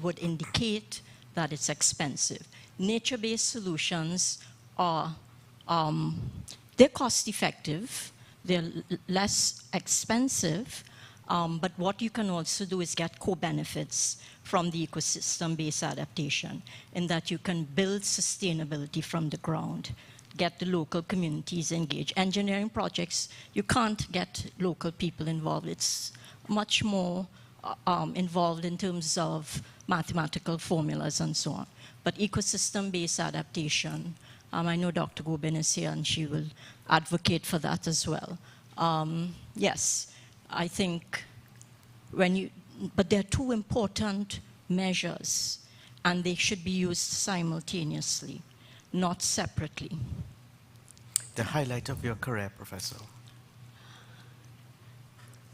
[SPEAKER 4] would indicate that it's expensive. Nature-based solutions are, they're cost-effective, they're less expensive, but what you can also do is get co-benefits from the ecosystem-based adaptation, in that you can build sustainability from the ground, get the local communities engaged. Engineering projects, you can't get local people involved. It's much more involved in terms of mathematical formulas and so on. But ecosystem-based adaptation, I know Dr. Gobin is here and she will advocate for that as well. Yes, I think but there are two important measures, and they should be used simultaneously, not separately.
[SPEAKER 6] The highlight of your career, Professor.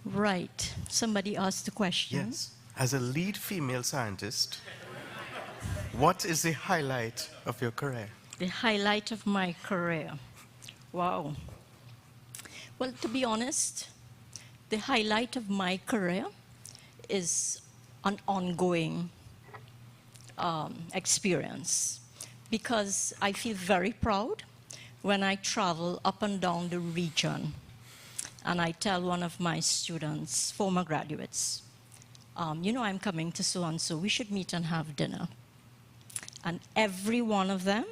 [SPEAKER 4] Right. Somebody asked the question.
[SPEAKER 6] Yes. As a lead female scientist, what is the highlight of your career?
[SPEAKER 4] The highlight of my career. Wow. Well, to be honest, the highlight of my career is an ongoing experience, because I feel very proud when I travel up and down the region and I tell one of my students, former graduates, I'm coming to so-and-so, we should meet and have dinner. And every one of them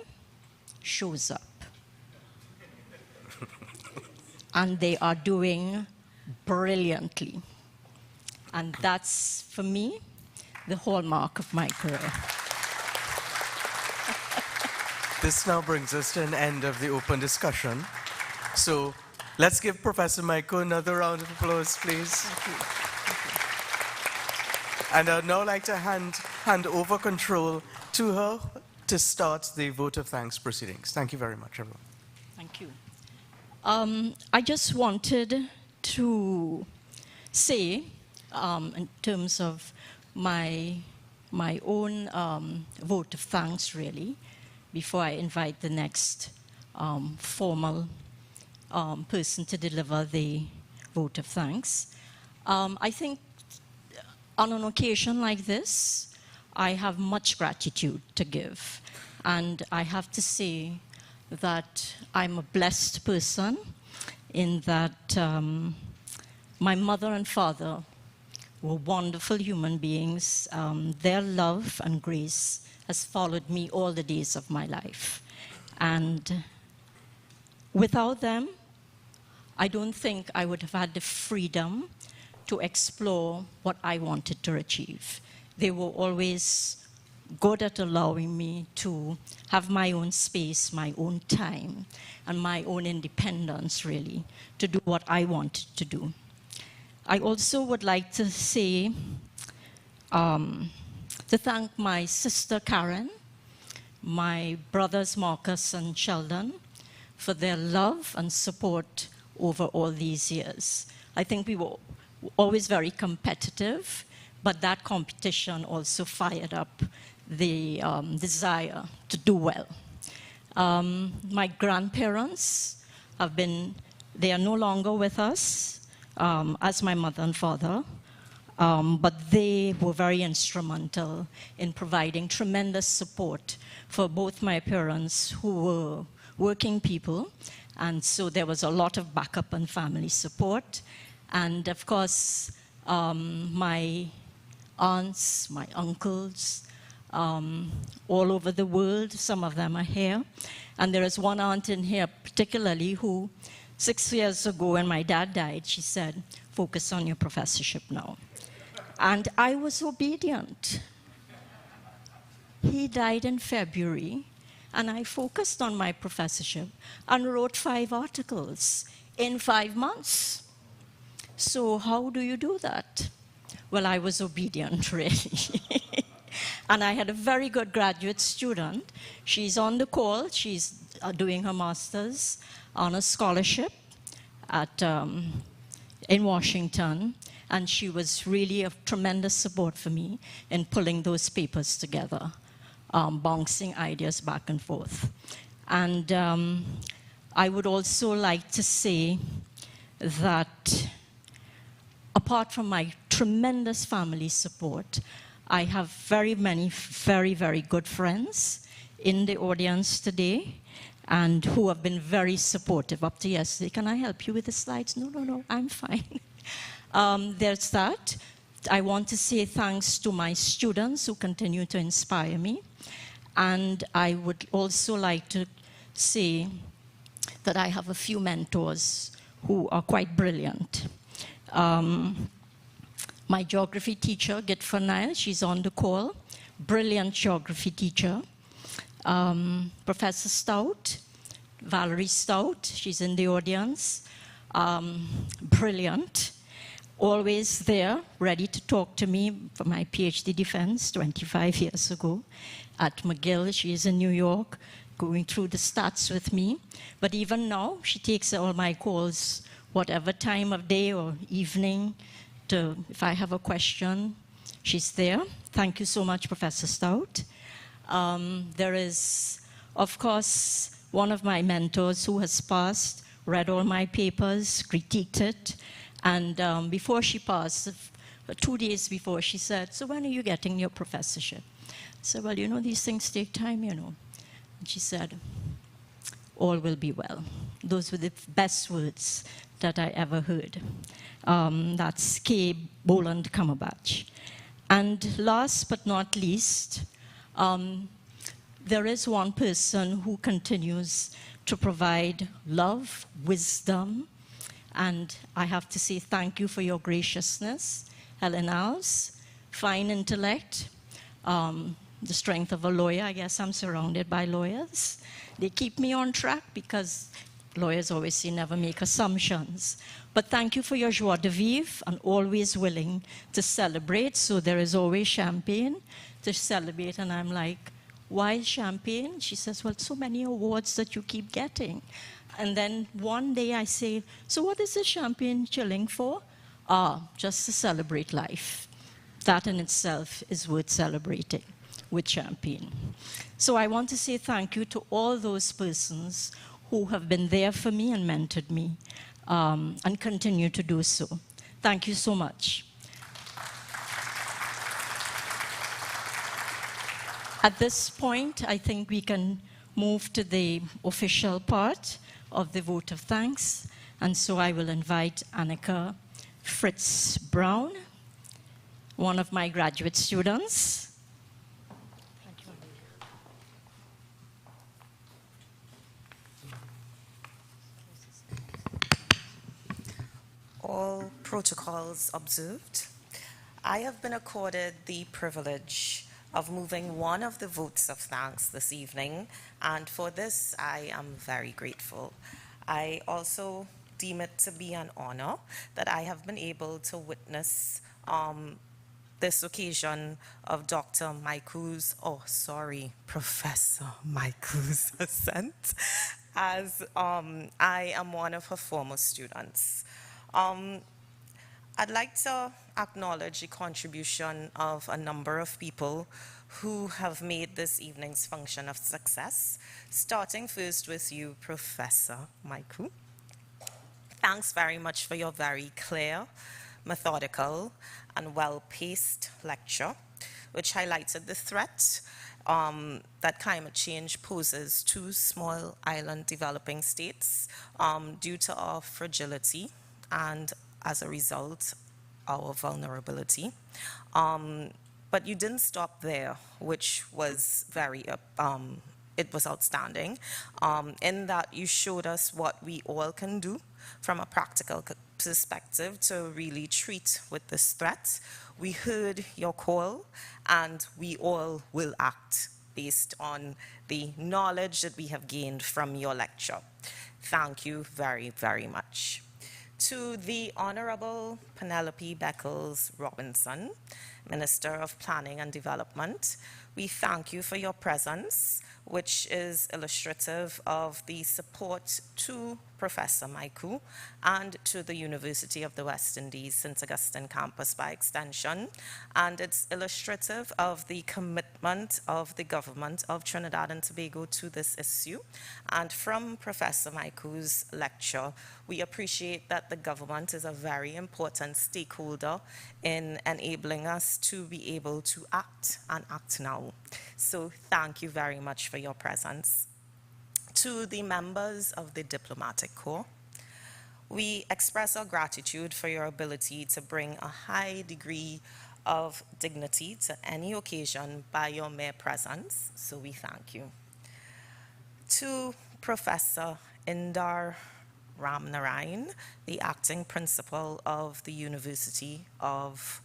[SPEAKER 4] shows up. And they are doing brilliantly. And that's, for me, the hallmark of my career.
[SPEAKER 6] This now brings us to an end of the open discussion. So let's give Professor Mycoo another round of applause, please.
[SPEAKER 4] Thank you.
[SPEAKER 6] And I'd now like to hand over control to her to start the vote of thanks proceedings. Thank you very much, everyone.
[SPEAKER 4] Thank you. I just wanted to say, in terms of my own vote of thanks, really, before I invite the next formal person to deliver the vote of thanks. I think on an occasion like this, I have much gratitude to give. And I have to say that I'm a blessed person in that my mother and father were wonderful human beings. Their love and grace has followed me all the days of my life. And without them, I don't think I would have had the freedom to explore what I wanted to achieve. They were always good at allowing me to have my own space, my own time, and my own independence, really, to do what I wanted to do. I also would like to say, to thank my sister Karen, my brothers Marcus and Sheldon, for their love and support over all these years. I think we were always very competitive, but that competition also fired up the desire to do well. My grandparents they are no longer with us, as my mother and father, but they were very instrumental in providing tremendous support for both my parents, who were working people, and so there was a lot of backup and family support. And of course, my aunts, my uncles, all over the world, some of them are here. And there is one aunt in here particularly who, 6 years ago when my dad died, she said, focus on your professorship now. And I was obedient. He died in February, and I focused on my professorship and wrote 5 articles in 5 months. So how do you do that? Well, I was obedient, really. And I had a very good graduate student. She's on the call. She's doing her master's on a scholarship in Washington. And she was really of tremendous support for me in pulling those papers together, bouncing ideas back and forth. And I would also like to say that apart from my tremendous family support, I have very many very, very good friends in the audience today and who have been very supportive up to yesterday. Can I help you with the slides? No, I'm fine. There's that. I want to say thanks to my students who continue to inspire me. And I would also like to say that I have a few mentors who are quite brilliant. My geography teacher, Git Frontline, she's on the call. Brilliant geography teacher. Professor Stout, Valerie Stout, she's in the audience. Brilliant. Always there, ready to talk to me for my PhD defense 25 years ago. At McGill, she is in New York, going through the stats with me. But even now, she takes all my calls, whatever time of day or evening, if I have a question, she's there. Thank you so much, Professor Stout. There is, of course, one of my mentors who has passed, read all my papers, critiqued it, and before she passed, 2 days before, she said, so when are you getting your professorship? I said, well, you know, these things take time, you know. And she said, all will be well. Those were the best words that I ever heard. That's Kay Boland Cumberbatch. And last but not least, there is one person who continues to provide love, wisdom, and I have to say thank you for your graciousness, Helen Alves, fine intellect, the strength of a lawyer. I guess I'm surrounded by lawyers. They keep me on track because lawyers always say never make assumptions. But thank you for your joie de vivre and always willing to celebrate. So there is always champagne to celebrate. And I'm like, why champagne? She says, well, so many awards that you keep getting. And then one day I say, so what is the champagne chilling for? Just to celebrate life. That in itself is worth celebrating with champagne. So I want to say thank you to all those persons who have been there for me and mentored me and continue to do so. Thank you so much. At this point, I think we can move to the official part of the vote of thanks. And so I will invite Annika Fritz Brown, one of my graduate students. Thank you.
[SPEAKER 16] All protocols observed. I have been accorded the privilege of moving one of the votes of thanks this evening, and for this I am very grateful. I also deem it to be an honor that I have been able to witness this occasion of Dr. Mycoo's, Professor Mycoo's ascent. as I am one of her former students. I'd like to acknowledge the contribution of a number of people who have made this evening's function a success, starting first with you, Professor Mycoo. Thanks very much for your very clear, methodical, and well-paced lecture, which highlighted the threat that climate change poses to small island developing states due to our fragility and, as a result, our vulnerability. But you didn't stop there, which was it was outstanding, in that you showed us what we all can do from a practical perspective to really treat with this threat. We heard your call, and we all will act based on the knowledge that we have gained from your lecture. Thank you very, very much. To the Honorable Penelope Beckles-Robinson, Minister of Planning and Development, we thank you for your presence, which is illustrative of the support to Professor Mycoo and to the University of the West Indies St. Augustine campus by extension, and it's illustrative of the commitment of the government of Trinidad and Tobago to this issue. And from Professor Mycoo's lecture, we appreciate that the government is a very important stakeholder in enabling us to be able to act and act now. So thank you very much for your presence. To the members of the Diplomatic Corps, we express our gratitude for your ability to bring a high degree of dignity to any occasion by your mere presence, so we thank you. To Professor Indar Ramnarayan, the acting principal of the University of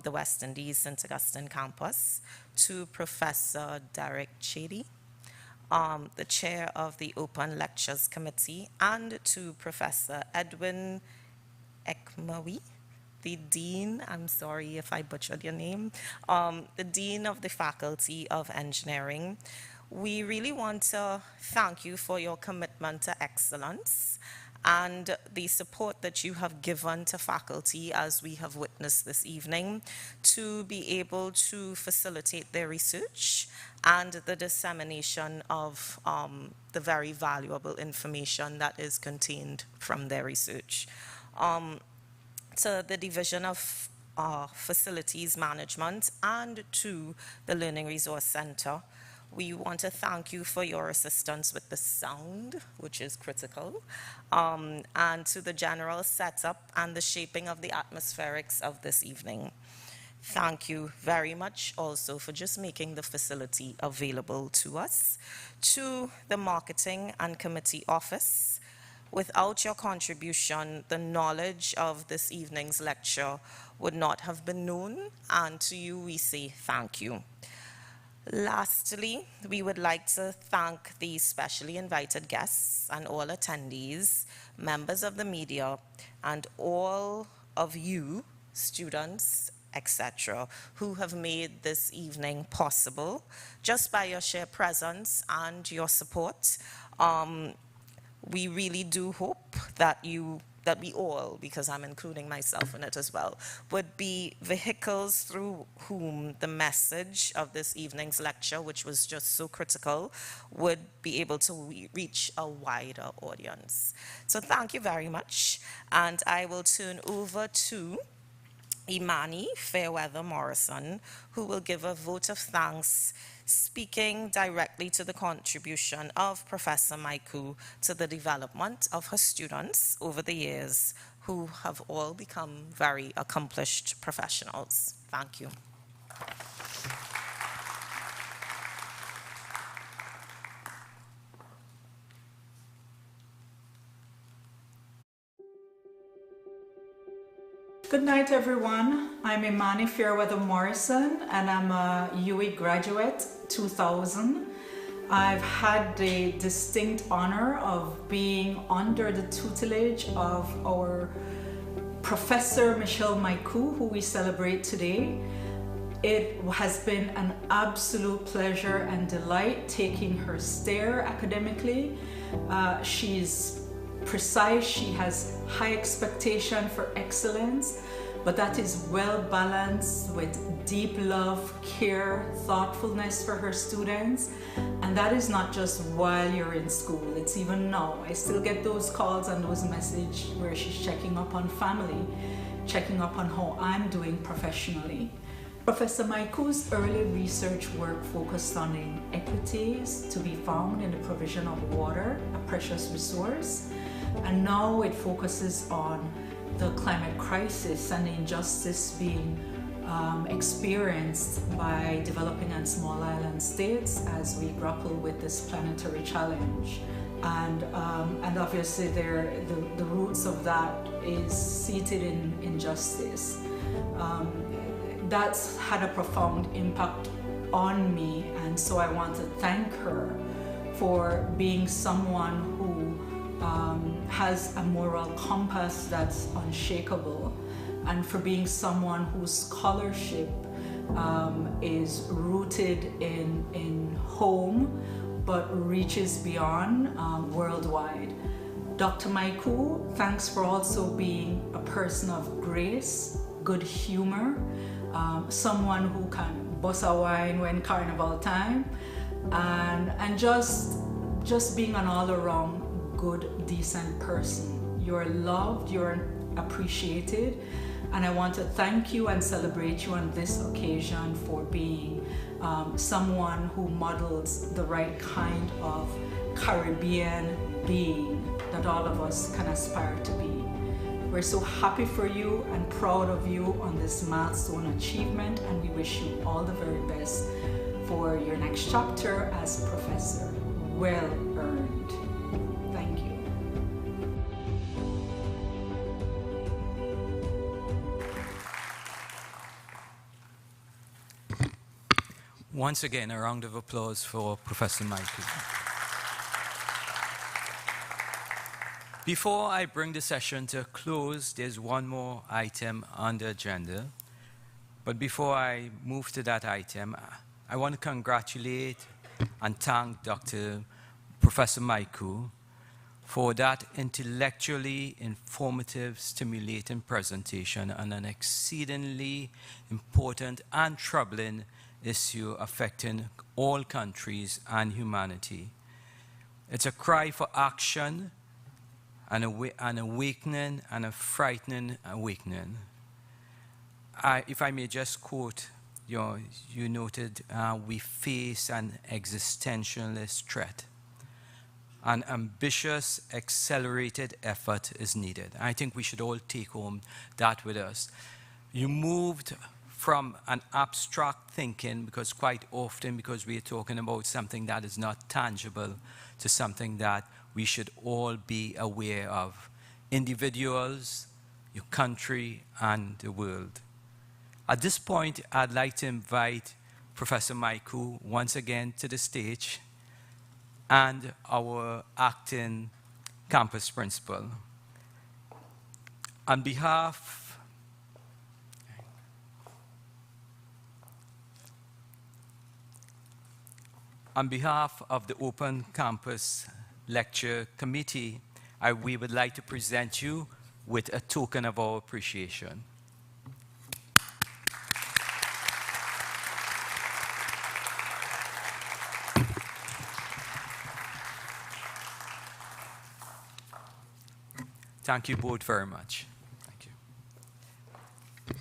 [SPEAKER 16] the West Indies St. Augustine campus, to Professor Derek Chady, the chair of the Open Lectures Committee, and to Professor Edwin Ekmawi, the Dean, I'm sorry if I butchered your name, the Dean of the Faculty of Engineering. We really want to thank you for your commitment to excellence and the support that you have given to faculty, as we have witnessed this evening, to be able to facilitate their research and the dissemination of the very valuable information that is contained from their research. To the Division of Facilities Management and to the Learning Resource Center, we want to thank you for your assistance with the sound, which is critical, and to the general setup and the shaping of the atmospherics of this evening. Thank you very much also for just making the facility available to us. To the Marketing and Committee Office, without your contribution, the knowledge of this evening's lecture would not have been known, and to you we say thank you. Lastly, we would like to thank the specially invited guests and all attendees, members of the media, and all of you, students, etc., who have made this evening possible just by your sheer presence and your support. We really do hope that we all, because I'm including myself in it as well, would be vehicles through whom the message of this evening's lecture, which was just so critical, would be able to reach a wider audience. So thank you very much, and I will turn over to Imani Fairweather Morrison, who will give a vote of thanks, speaking directly to the contribution of Professor Mycoo to the development of her students over the years, who have all become very accomplished professionals. Thank you.
[SPEAKER 17] Good night, everyone. I'm Imani Fairweather Morrison, and I'm a UE graduate 2000. I've had the distinct honor of being under the tutelage of our Professor Michelle Mycoo, who we celebrate today. It has been an absolute pleasure and delight taking her stare academically, She's precise, she has high expectation for excellence, but that is well balanced with deep love, care, thoughtfulness for her students. And that is not just while you're in school, it's even now. I still get those calls and those messages where she's checking up on family, checking up on how I'm doing professionally. Professor Mycoo's early research work focused on inequities to be found in the provision of water, a precious resource, and now it focuses on the climate crisis and the injustice being experienced by developing and small island states as we grapple with this planetary challenge. And obviously the roots of that is seated in injustice. That's had a profound impact on me, and so I want to thank her for being someone who has a moral compass that's unshakable, and for being someone whose scholarship is rooted in home but reaches beyond worldwide. Dr. Mycoo, thanks for also being a person of grace, good humor, someone who can bust a wine when carnival time, and just being an all-around good, decent person. You're loved, you're appreciated, and I want to thank you and celebrate you on this occasion for being someone who models the right kind of Caribbean being that all of us can aspire to be. We're so happy for you and proud of you on this milestone achievement, and we wish you all the very best for your next chapter as professor. Well earned. Thank you.
[SPEAKER 1] Once again, a round of applause for Professor Mycoo. Before I bring the session to a close, there's one more item on the agenda. But before I move to that item, I want to congratulate and thank Professor Mycoo for that intellectually informative, stimulating presentation on an exceedingly important and troubling issue affecting all countries and humanity. It's a cry for action, an awakening, and a frightening awakening. If I may just quote, you noted, we face an existentialist threat. An ambitious, accelerated effort is needed. I think we should all take home that with us. You moved from an abstract thinking, because quite often, because we are talking about something that is not tangible, to something that we should all be aware of. Individuals, your country, and the world. At this point, I'd like to invite Professor Mycoo once again to the stage, and our acting campus principal. On behalf of the Open Campus Lecture Committee, we would like to present you with a token of our appreciation. Thank you both very much. Thank you.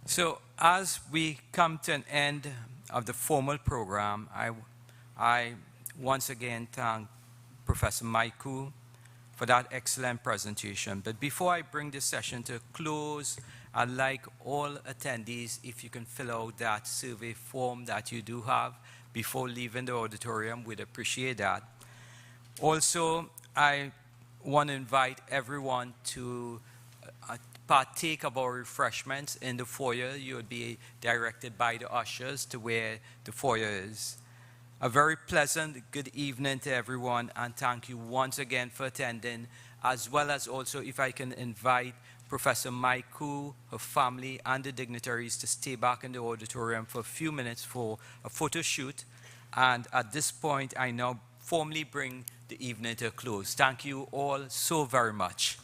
[SPEAKER 1] So as we come to an end of the formal program, I once again thank Professor Mycoo for that excellent presentation. But before I bring this session to a close, I'd like all attendees, if you can fill out that survey form that you do have before leaving the auditorium, we'd appreciate that. Also, I want to invite everyone to partake of our refreshments in the foyer. You'll be directed by the ushers to where the foyer is. A very pleasant good evening to everyone, and thank you once again for attending, as well as also if I can invite Professor Mycoo, her family, and the dignitaries to stay back in the auditorium for a few minutes for a photo shoot. And at this point, I now formally bring the evening to a close. Thank you all so very much.